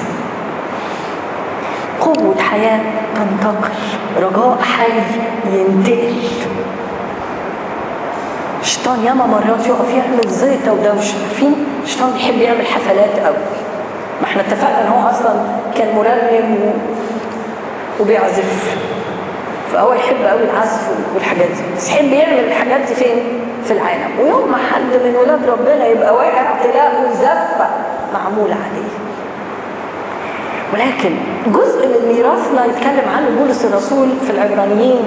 Speaker 1: قوه حياه تنتقل، رجاء حي ينتقل. الشيطان ياما مرات يقف يعمل زيطه ودوشه، عارفين الشيطان بيحب يعمل حفلات قوي. ما احنا اتفقنا ان هو اصلا كان مرنم وبيعزف، فهو يحب قوي العزف والحاجات دي، بس يحب يعمل الحاجات دي فين؟ في العالم. ويوم ما حد من ولاد ربنا يبقى واقع تلاقوا زفه معموله عليه. ولكن جزء من ميراثنا يتكلم عنه بولس الرسول في العبرانيين،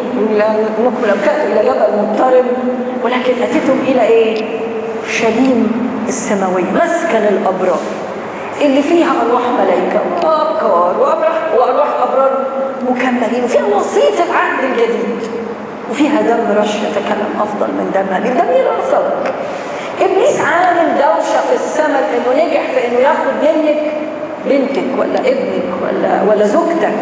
Speaker 1: انكم لم تاتوا الى جبل مضطرب ولكن اتيتم الى ايه؟ شليم السماويه، مسكن الابرار اللي فيها ارواح ملائكه وابكار وارواح ابرار مكملين، وفيها وسيط العهد الجديد، وفيها دم رش يتكلم افضل من دم هابيل. ده ميراثك. ابليس عامل دوشه في السماء انه نجح في انه ياخد منك بنتك ولا ابنك ولا زوجتك.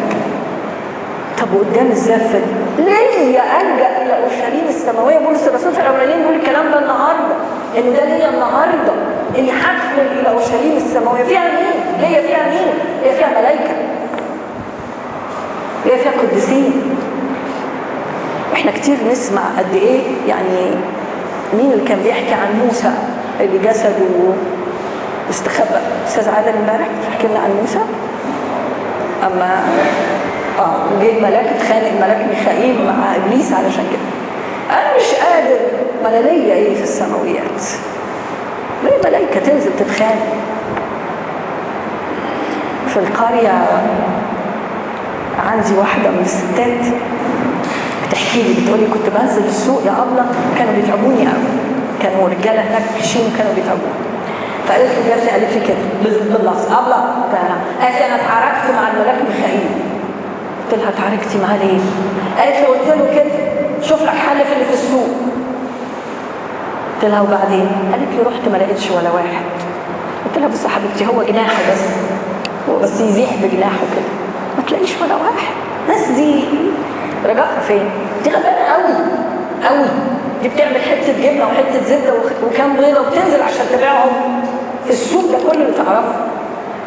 Speaker 1: طب وقدام الزفه دي ليه الجا الى اورشليم السماويه؟ بولس الرسول في العبرانيين بيقول الكلام ده النهارده، انه ده ليا النهارده اللي هدخل الى اورشليم السماويه. فيها مين؟ ليا فيها مين؟ ليا فيها ملائكه، ليا فيها قديسين. احنا كتير نسمع قد ايه يعني. مين اللي كان بيحكي عن موسى اللي جسده استخبى؟ استاذ عادل امبارح بيحكي لنا عن موسى. اما جه الملاك اتخانق الملاك ميخائيل مع ابليس علشان كده. انا مش قادر، ما انا ليا ايه في السماويات؟ ليه ملائكه تنزل تتخانق؟ في القريه عندي واحده من الستات بتحكي لي، بتقول لي كنت بنزل السوق يا ابله كانوا بيتعبوني قوي، كانوا رجاله هناك كشين وكانوا بيتعبوني. فقالت لي جات لي قالت لي كده باللفظ ابله، قالت لي انا اتعاركت مع الملاك ميخائيل. قلت لها اتعاركتي معاه ليه؟ قالت لي قلت له كده شوف لك حل في اللي في السوق. قلت لها وبعدين؟ قالت لي رحت ما لقيتش ولا واحد. قلت لها بصي يا حبيبتي هو جناحه بس، هو بس يزيح بجناحه كده، ما تلاقيش ولا واحد. الناس دي رجعها فين؟ دي غلبانه قوي قوي. دي بتعمل حته جبنه وحته زبده وكام بيضه وبتنزل عشان تبيعهم في السوق ده كله اللي تعرفه.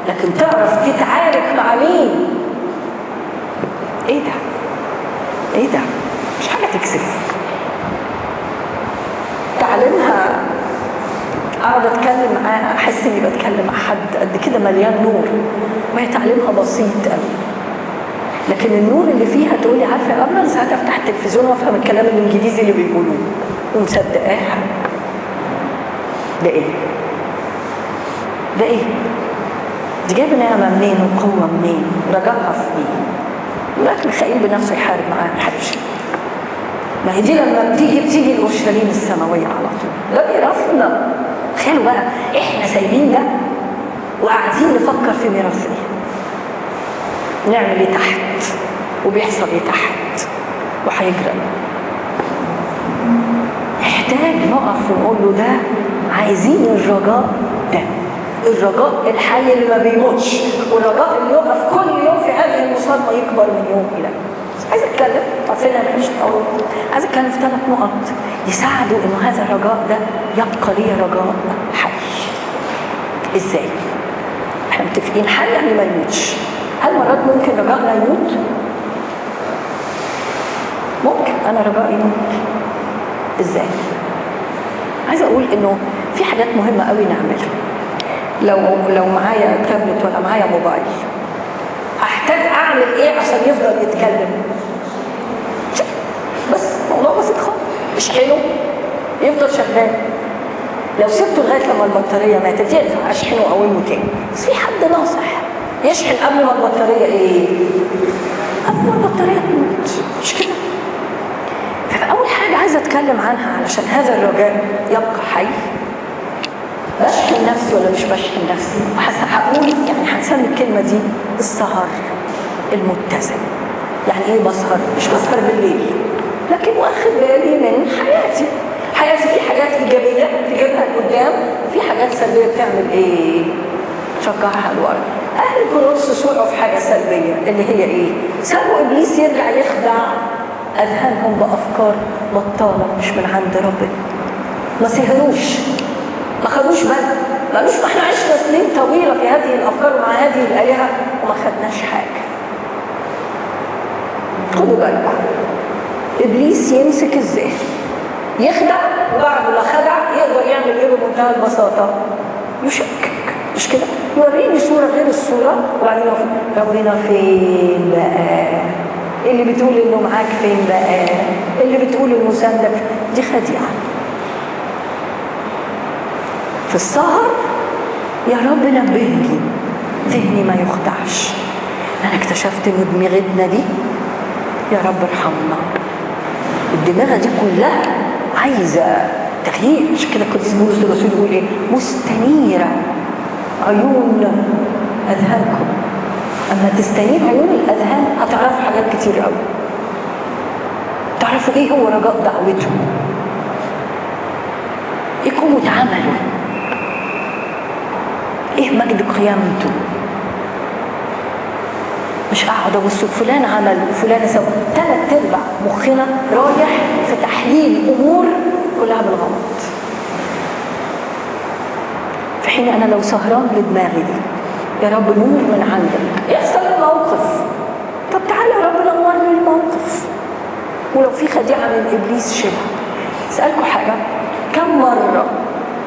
Speaker 1: لكن تعرف تتعارك مع مين؟ ايه ده؟ ايه ده؟ مش حاجه تكسف. تعلمها اقعد اتكلم معاها احس اني بتكلم مع حد قد كده مليان نور، وهي تعليمها بسيط قوي. لكن النور اللي فيها تقولي عارفه يا قبل ساعات افتح التلفزيون وافهم الكلام الانجليزي اللي بيقولوه ومصدقاها. ده ايه؟ ده ايه؟ دي جايبه نعمه منين وقوه منين؟ رجعها في مين؟ ولكن ميخائيل بنفسه يحارب معاها ما حدش. ما هي دي لما بتيجي الاورشليم السماويه على طول. ده ميراثنا. تخيلوا بقى احنا سايبين ده وقاعدين نفكر في ميراث ايه؟ نعمل ايه تحت؟ وبيحصل ايه تحت؟ وهيجرى. نحتاج نقف ونقول له ده عايزين الرجاء ده، الرجاء الحي اللي ما بيموتش، والرجاء اللي يقف كل يوم في هذه المصادمه يكبر من يوم الى يوم. عايز اتكلم، عارفين انا مش طول، عايز اتكلم في 3 نقط يساعدوا انه هذا الرجاء ده يبقى ليه رجاء حي. ازاي؟ احنا متفقين حي يعني ما يموتش. هل مرات ممكن رجائنا يموت؟ ممكن انا رجائي يموت. ازاي؟ عايزه اقول انه في حاجات مهمه قوي نعملها. لو معايا تابلت ولا معايا موبايل، هحتاج اعمل ايه عشان يفضل يتكلم؟ بس موضوع بسيط خالص، اشحنه يفضل شغال. لو سبته لغايه لما البطاريه ماتت ينفع اشحنه واقومه تاني، بس في حد ناصح يشحن قبل ما البطاريه ايه؟ قبل ما البطاريه تموت، مش كده؟ فاول حاجه عايزه اتكلم عنها علشان هذا الرجاء يبقى حي. بشحن نفسي ولا مش بشحن نفسي؟ هقول يعني هنسمي الكلمه دي السهر المتزن. يعني ايه بسهر؟ مش بسهر بالليل، لكن واخد بالي من حياتي. حياتي في حاجات ايجابيه تجيبها لقدام، وفي حاجات سلبيه بتعمل ايه؟ ترجعها لورا. اهل كورنثوس وقعوا في حاجه سلبيه اللي هي ايه؟ سابوا ابليس يرجع يخدع اذهانهم بافكار بطاله مش من عند ربنا. ما سهروش، ما خدوش بالهم، ما قالوش ما احنا عشنا سنين طويله في هذه الافكار ومع هذه الالهه وما خدناش حاجه. خدوا بالكم، ابليس يمسك الذهن يخدع، وبعد ما خدع يقدر يعمل ايه بمنتهى البساطه؟ يشكك، مش كده؟ يوريني صوره غير الصوره، وبعدين ربنا فين بقى؟ اللي بتقول انه معاك فين بقى؟ اللي بتقول انه سندك؟ دي خديعه. في السهر يا رب نبهني ذهني ما يخدعش. انا اكتشفت ان دماغتنا دي يا رب ارحمنا، الدماغه دي كلها عايزه تغيير. عشان كده القديس بولس الرسول يقول ايه؟ مستنيره عيون اذهانكم. اما تستنير عيون الاذهان هتعرفوا حاجات كتير قوي. تعرفوا ايه هو رجاء دعوته، ايه قوه عمله، ايه مجد قيامته. مش اقعد ابص فلان عمل وفلان سوى. 3/4 مخنا رايح في تحليل امور كلها بالغلط، في حين انا لو سهران لدماغي دي يا رب نور من عندك، يحصل الموقف، طب تعالى يا رب نور لي الموقف. ولو في خديعه من ابليس شبه. اسالكم حاجه، كم مره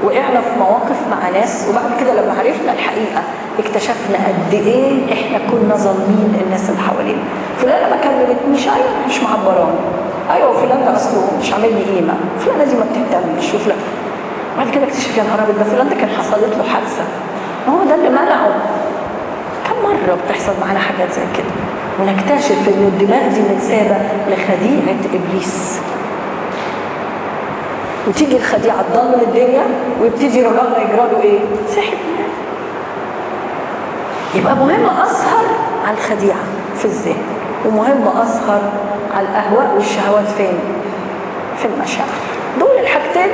Speaker 1: وقعنا في مواقف مع ناس وبعد كده لما عرفنا الحقيقه اكتشفنا قد ايه احنا كنا ظالمين الناس اللي حوالينا. فلانه ما كلمتنيش، ايوه مش معبراني، ايوه فلان ده اصله مش عامل لي قيمه، فلانه دي ما بتهتمش، وفلان بعد كده اكتشف يا نهار ابيض ده فلان ده كان حصلت له حادثه، هو ده اللي منعه. كم مره بتحصل معانا حاجات زي كده ونكتشف ان الدماغ دي متسابه لخديعه ابليس، وتيجي الخديعه تضلم الدنيا ويبتدي رجائنا يجرى له ايه؟ سحب. يبقى مهم اسهر على الخديعه في الذهن، ومهم اسهر على الاهواء والشهوات فين؟ في المشاعر. دول الحاجتين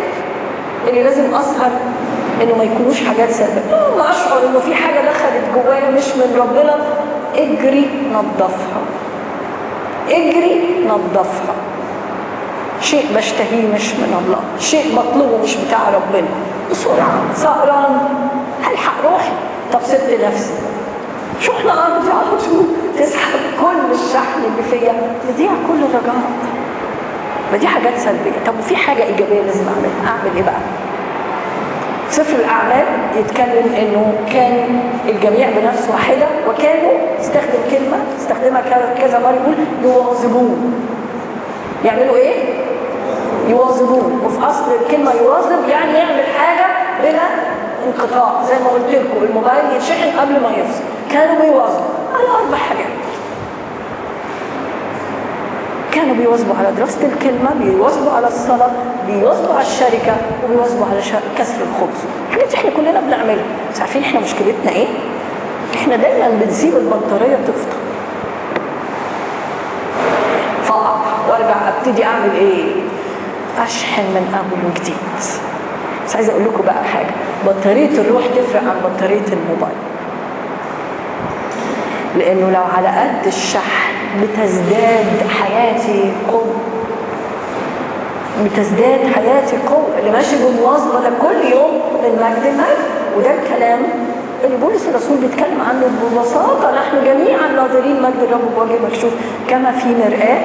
Speaker 1: اللي لازم اسهر انه ما يكونوش حاجات سلبيه. لما اشعر انه في حاجه دخلت جوايا مش من ربنا، اجري نظفها، اجري نظفها. شيء بشتهيه مش من الله، شيء بطلبه مش بتاع ربنا، بسرعه سهران هلحق روحي. طب سبت نفسي شحنة أرضي على طول تسحب كل الشحن اللي فيا، يضيع كل الرجاء. فدي حاجات سلبية. طب وفي حاجة إيجابية لازم أعملها، أعمل إيه بقى؟ سفر الأعمال يتكلم إنه كان الجميع بنفس واحدة وكانوا يستخدم كلمة استخدمها كذا مرة، يقول يواظبون. يعملوا إيه؟ يواظبون. وفي أصل الكلمة يواظب يعني يعمل حاجة بلا انقطاع. زي ما قلت لكم الموبايل يتشحن قبل ما يفصل. كانوا بيواظبوا على 4 حاجات. كانوا بيواظبوا على دراسة الكلمة، بيواظبوا على الصلاة، بيواظبوا على الشركة، وبيواظبوا على كسر الخبز. الحاجات احنا كلنا بنعملها. بس عارفين احنا مشكلتنا ايه؟ احنا دايما بنسيب البطارية تفضى. فاقع وارجع ابتدي اعمل ايه؟ اشحن من اول وجديد. بس عايزه اقول لكم بقى حاجه، بطاريه الروح تفرق عن بطاريه الموبايل، لانه لو على قد الشحن بتزداد حياتي قوه، بتزداد حياتي قوه، اللي ماشي بمواظبه لكل يوم من مجد المجد. وده الكلام اللي بولس الرسول بيتكلم عنه ببساطه، نحن جميعا ناظرين مجد الرب بوجه مكشوف كما في مرآة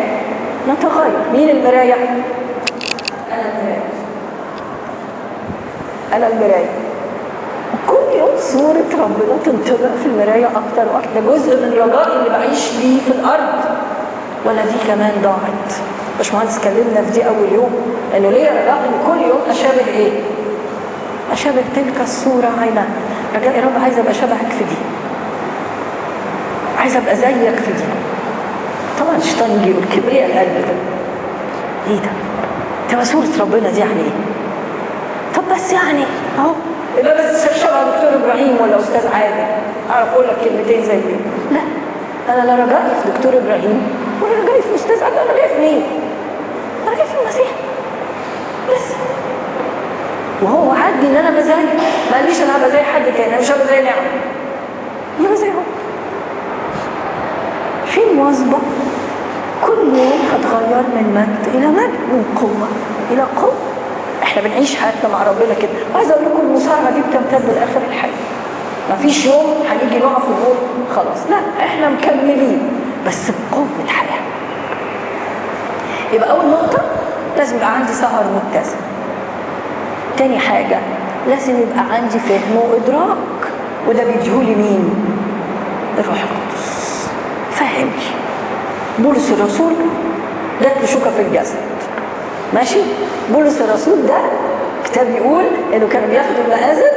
Speaker 1: نتغير. مين المرايه؟ انا المرايه، انا المرايه. كل يوم صورة ربنا تنطبق في المراية أكتر وأكتر. ده جزء من رجائي اللي بعيش بيه في الأرض، ولا دي كمان ضاعت؟ باشمهندس كلمنا في دي أول يوم، إنه ليه رجاء إن كل يوم أشابه إيه؟ أشابه تلك الصورة عينها. رجاء يا رب عايزة أبقى شبهك في دي، عايزة أبقى زيك في دي. طبعا الشيطان يجي يقول كبرياء القلب ده إيه ده؟ تبقى صورة ربنا دي يعني إيه؟ طب بس يعني أهو يبقى بس شبه دكتور ابراهيم ولا استاذ عادل اعرف اقول لك كلمتين زي دي. لا، انا لا رجائي في دكتور ابراهيم ولا رجائي في استاذ عادل، انا رجائي في مين؟ انا رجائي في المسيح بس. وهو وعدني ان انا بزي، ما قاليش انا هبقى زي حد تاني، انا مش هبقى زي نعمه، انا هبقى زي هو. في مواظبه كل يوم هتغير من مجد الى مجد، من قوه الى قوه. احنا بنعيش حياتنا مع ربنا كده. وعايزه اقول لكم المسارعه دي بتمتد لاخر الحياه. مفيش يوم هنيجي نقف ونقول خلاص، لا، احنا مكملين بس بقوه الحياه. يبقى اول نقطه لازم يبقى عندي سهر متزن. تاني حاجه لازم يبقى عندي فهم وادراك، وده بيديهولي مين؟ الروح القدس. فهمني. بولس الرسول جات له شوكه في الجسد، ماشي؟ بولس الرسول ده كتاب يقول انه كانوا بياخدوا المآذن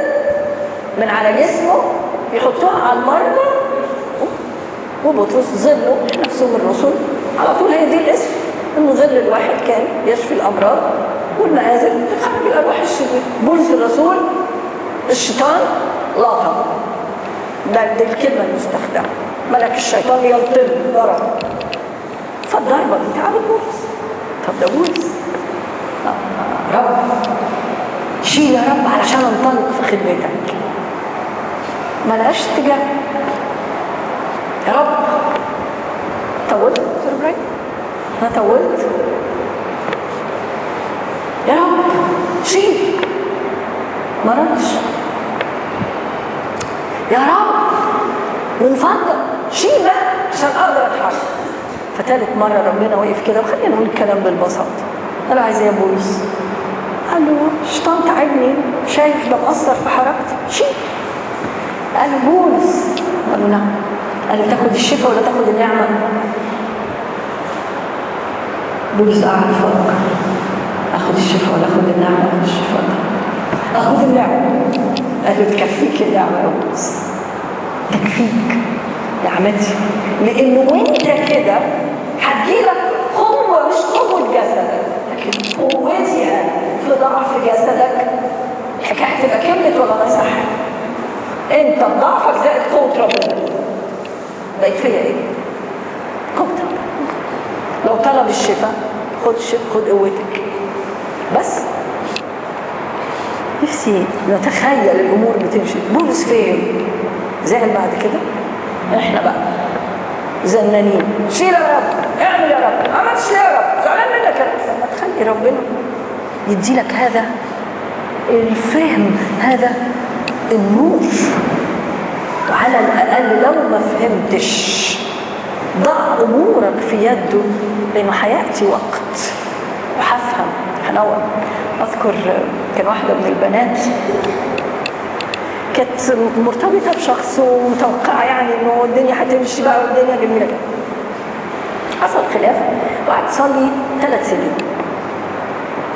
Speaker 1: من على جسمه يحطوها على المرضى، وبطرس ظله نفسه من الرسل على طول، هي دي الاسم، انه ظل الواحد كان يشفي الامراض والمآذن بتخرج الارواح الشريره. بولس الرسول الشيطان لطم، دي الكلمه المستخدمه، ملك الشيطان يلطم ضرب، فالضربه دي تعبت بولس. طب ده بولس رب شيل يا رب علشان انطلق في خدمتك، ما لقاش استجابه. يا رب طولت دكتور ابراهيم، انا طولت. يا رب شيل، ما ردش. يا رب من فضلك شيل بقى عشان اقدر اتحرك. فتالت مره ربنا وقف كده، وخلينا نقول الكلام بالبساطه، قال له عايز ايه يا بولس؟ قال له الشيطان تعبني، شايف ده مأثر في حركتي، شيل. قال له بولس، قال له نعم. قال له تاخد الشفاء ولا تاخد النعمه؟ بولس قعد يفكر، اخد الشفاء ولا اخد النعمه؟ اخد الشفاء، اخد النعمه. قال له تكفيك النعمه يا بولس، تكفيك نعمتي، لانه وانت كده هتجيلك قوه، مش قوه جسدك لكن قوتي انا في ضعف جسدك. الحكايه هتبقى كملت ولا ما صح؟ انت بضعفك زائد قوه ربنا، بقيت فيا ايه؟ قوه ربنا. لو طلب الشفاء خد الشفاء، خد قوتك بس. نفسي نتخيل الامور بتمشي. بولس فين؟ زعل بعد كده؟ احنا بقى زنانين، شيل يا رب، اعمل يا رب، ما عملتش ليه يا رب، زعلان منك يا رب. لما تخلي ربنا يديلك هذا الفهم، هذا النور، وعلى الاقل لو ما فهمتش ضع امورك في يده، لانه هياتي وقت وهفهم هنور. اذكر كان واحده من البنات كانت مرتبطه بشخص ومتوقعه يعني انه الدنيا هتمشي بقى والدنيا جميله كده. حصل خلاف وقعدت تصلي 3 سنين،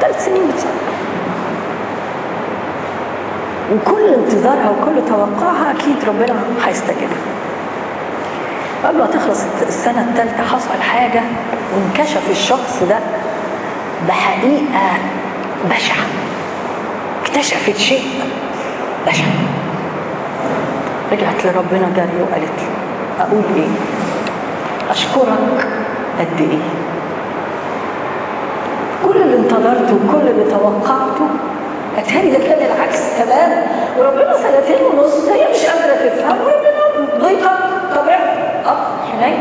Speaker 1: 3 سنين بتصلي، وكل انتظارها وكل توقعها اكيد ربنا هيستجيب. قبل ما تخلص السنه الثالثه حصل حاجه وانكشف الشخص ده بحقيقه بشعه، اكتشفت شيء بشع. رجعت لربنا جري وقالت له اقول ايه؟ اشكرك قد ايه؟ كل اللي انتظرته وكل اللي توقعته اتاري ده كان العكس تماما. وربنا 2.5 سنين هي مش قادره تفهم، وربنا ضيقه طبيعته حنين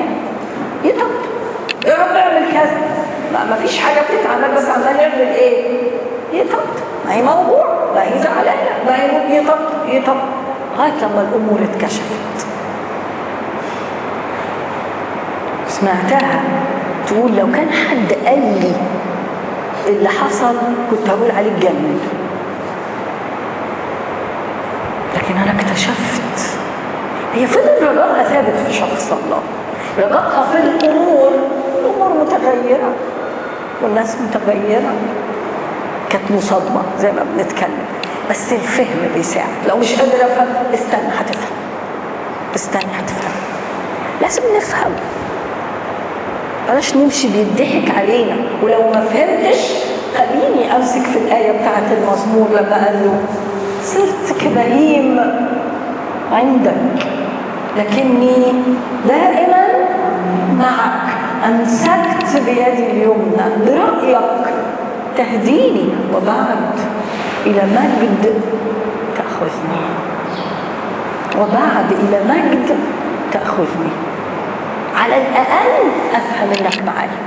Speaker 1: يطبطب. يا رب اعمل كذا، ما فيش حاجه بتتعمل بس عمال يعمل ايه؟ يطبطب. ما هي موجوع، ما هي زعلانه، ما هي يطبطب لغايه لما الامور اتكشفت. سمعتها تقول لو كان حد قال لي اللي حصل كنت هقول عليه اتجنن، لكن انا اكتشفت هي فضل رجائها ثابت في شخص الله، رجائها في الامور متغيره والناس متغيره. كانت مصادمه زي ما بنتكلم، بس الفهم بيساعد. لو مش قادر افهم استنى هتفهم. لازم نفهم، بلاش نمشي بيضحك علينا. ولو ما فهمتش خليني امسك في الايه بتاعت المزمور لما قال له صرت كبهيم عندك لكني دائما معك، امسكت بيدي اليمنى برأيك تهديني، وبعد الى مجد تأخذني، على الأقل أفهم إنك معايا.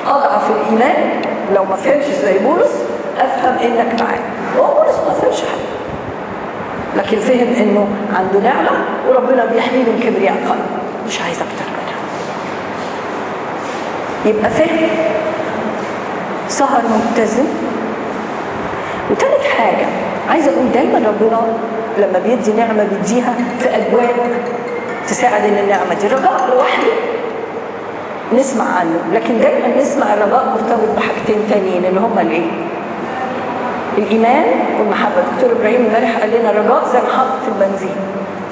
Speaker 1: أضعف الإيمان لو ما فهمش زي بولس، أفهم إنك معايا. هو بولس ما فهمش حاجة، لكن فهم إنه عنده نعمة وربنا بيحميه من كبرياء قلب، مش عايز أكتر منها. يبقى فهم، سهر متزن. وتالت حاجة عايزة أقول دايما ربنا لما بيدي نعمة بيديها في أجواء تساعد ان النعمه دي. الرجاء لوحده نسمع عنه، لكن دايما نسمع الرجاء مرتبط بحاجتين تانيين اللي هما الايه؟ الايمان والمحبه. دكتور ابراهيم امبارح قال لنا الرجاء زي محطه البنزين،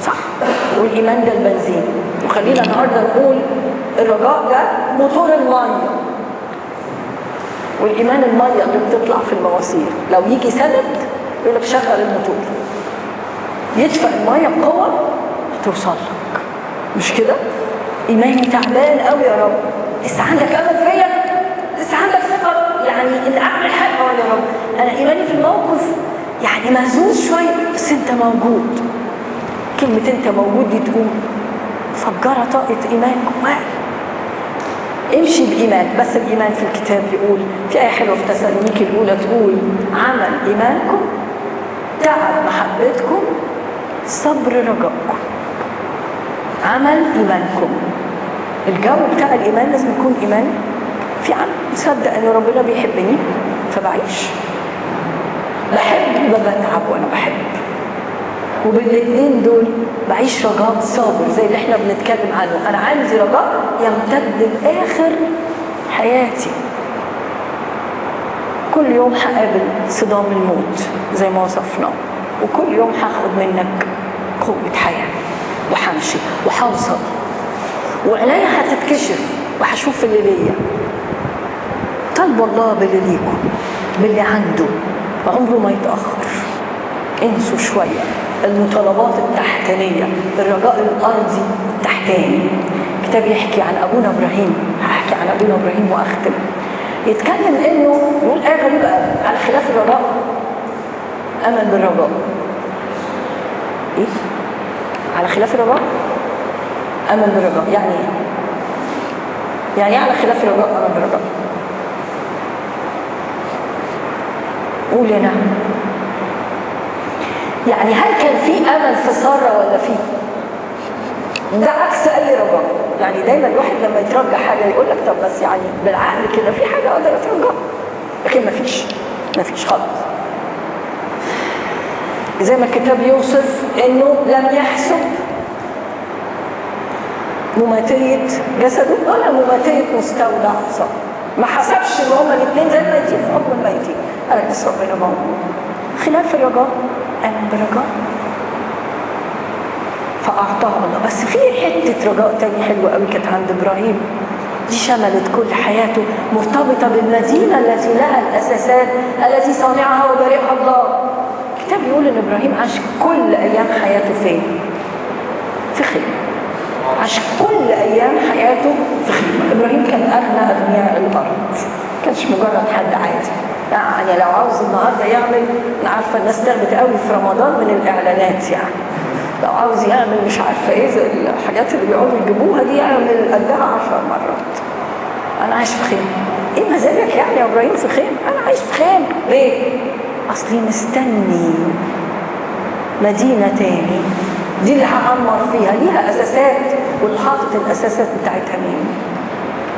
Speaker 1: صح؟ والايمان ده البنزين. وخلينا النهارده نقول الرجاء ده موتور الميه، والايمان الميه اللي بتطلع في المواسير. لو يجي سند يقول لك شغل الموتور، يدفع الميه بقوه توصل لك، مش كده؟ ايماني تعبان قوي يا رب، لسه عندك امل فيا، لسه عندك ثقه يعني ان اعمل حاجه. يا رب انا ايماني في الموقف يعني مهزوز شويه، بس انت موجود. كلمه انت موجود دي تقول فجرة طاقه ايمان جواك. امشي بايمان. بس الايمان في الكتاب يقول في ايه حلوه في تسالونيكي الاولى تقول عمل ايمانكم، تعب محبتكم، صبر رجائكم. عمل ايمانكم. الجو بتاع الايمان لازم يكون ايمان في عمل. مصدق ان ربنا بيحبني فبعيش، بحب يبقى بتعب وانا بحب، وبالاثنين دول بعيش رجاء صابر زي اللي احنا بنتكلم عنه. انا عندي رجاء يمتد لاخر حياتي. كل يوم هقابل صدام الموت زي ما وصفناه، وكل يوم هاخد منك قوة حياة، وحمشي وحوصل، وعينيا هتتكشف وهشوف اللي ليا. طالبوا الله باللي ليكم، باللي عنده، عمره ما يتأخر. انسوا شوية المطالبات التحتانية، الرجاء الأرضي التحتاني. الكتاب يحكي عن أبونا إبراهيم، هحكي عن أبونا إبراهيم وأختم. يتكلم إنه يقول آية غريبة على خلاف الرجاء، أمن بالرجاء. إيه؟ على خلاف الرجاء امن بالرجاء يعني ايه؟ يعني على خلاف الرجاء امن بالرجاء. قول يا نعم. يعني هل كان في امل في ساره ولا في؟ ده عكس اي رجاء. يعني دايما الواحد لما يترجى حاجه يقول لك طب بس يعني بالعقل كده في حاجه اقدر اترجاها، لكن مفيش خالص. زي ما الكتاب يوصف انه لم يحسب مماتية جسده ولا مماتية مستودع عصاه. ما حسبش ان هما الاثنين زي الميتين في حكم الميتين. قال لك بس ربنا موجود. خلاف الرجاء امن برجاء فاعطاه الله. بس في حته رجاء تاني حلوه قوي كانت عند ابراهيم، دي شملت كل حياته، مرتبطه بالمدينه التي لها الاساسات التي صانعها وبارئها الله. الكتاب بيقول ان ابراهيم عاش كل ايام حياته فين؟ في خيمه. عاش كل ايام حياته في خيمه. ابراهيم كان اغنى اغنياء الارض، كانش مجرد حد عادي. يعني لو عاوز النهارده يعمل، انا عارفه الناس تعبت قوي في رمضان من الاعلانات، يعني لو عاوز يعمل مش عارفه ايه زي الحاجات اللي بيقعدوا يجيبوها دي، يعمل قدها 10 مرات. انا عايش في خيمه. ايه مزاجك يعني يا ابراهيم في خيمه؟ انا عايش في خيمه. ليه؟ اصلي مستني مدينه تاني، دي اللي هعمر فيها، ليها اساسات، واللي حاطط الاساسات بتاعتها مين؟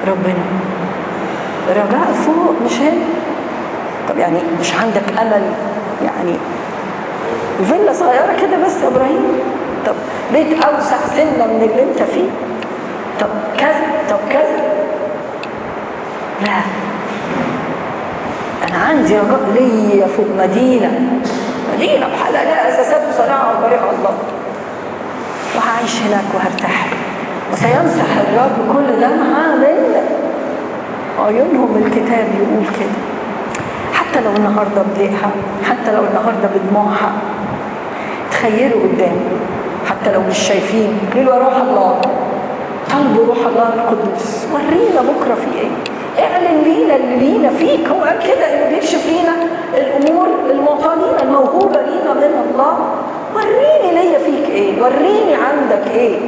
Speaker 1: ربنا. رجاء فوق مش هنا. طب يعني مش عندك امل يعني فيلا صغيره كده بس يا ابراهيم؟ طب بيت اوسع سنه من اللي انت فيه؟ طب كذا، طب كذا. لا، انا عندي رجاء ليا فوق مدينه بحالها لها اساسات وصناعه وبريئه الله، وهعيش هناك وهرتاح، وسيمسح الرب كل دمعه من عيونهم. الكتاب يقول كده. حتى لو النهارده بضيقها، حتى لو النهارده بدموعها، تخيلوا قدام، حتى لو مش شايفين، قولوا روح الله، طلبوا روح الله القدوس، ورينا بكره في ايه، اعلن لينا اللي لينا فيك. هو قال كده انه بيكشف لينا الامور المعطاه لينا الموهوبه لينا من الله. وريني ليا فيك ايه، وريني عندك ايه.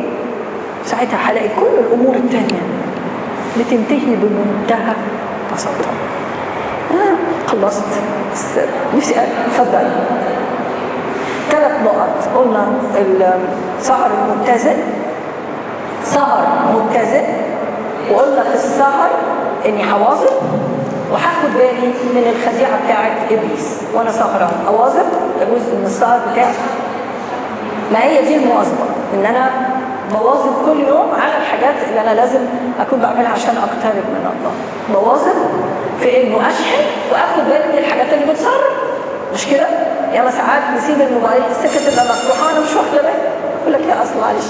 Speaker 1: ساعتها هلاقي كل الامور التانيه بتنتهي بمنتهى بساطه. خلصت بس نفسي اتفضل. 3 نقط قلنا: السهر المتزن، سهر متزن، وقلنا في السهر اني هواظب وهاخد بالي من الخديعه بتاعت ابليس وانا سهران. اواظب ده جزء من السهر بتاعي، ما هي دي المواظبه، ان انا بواظب كل يوم على الحاجات اللي انا لازم اكون بعملها عشان اقترب من الله. بواظب في انه اشحن واخد بالي من الحاجات اللي بتسرب، مش كده؟ ياما ساعات نسيب الموبايل السكه تبقى مفتوحه انا مش واخده بالي، اقول لك يا اصل معلش.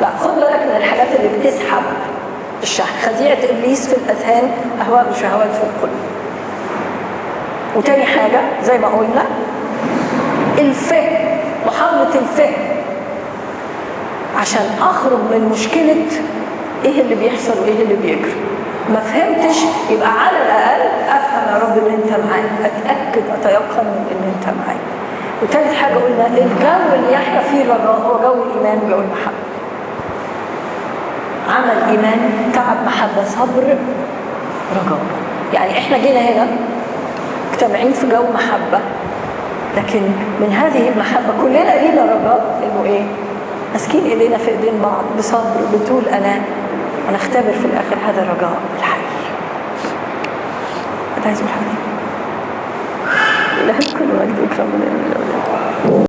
Speaker 1: لا، خد بالك من الحاجات اللي بتسحب الشحن. خديعه ابليس في الاذهان، اهواء وشهوات في القلب. وتاني حاجه زي ما قلنا الفهم، محاوله الفهم عشان اخرج من مشكله ايه اللي بيحصل وايه اللي بيجري. ما فهمتش، يبقى على الاقل افهم يا رب ان انت معايا، اتاكد اتيقن من ان انت معايا. وثالث حاجه قلنا الجو اللي يحيا فيه الرجاء هو جو الايمان والمحبه. عمل ايمان، تعب، محبه، صبر، رجاء. يعني احنا جينا هنا مجتمعين في جو محبه، لكن من هذه المحبه كلنا لينا رجاء انه ايه؟ ماسكين ايدينا في ايدين بعض بصبر بطول اناه، ونختبر في الاخر هذا الرجاء الحي. انت عايز حاجه؟ لها كل مجد وكرم من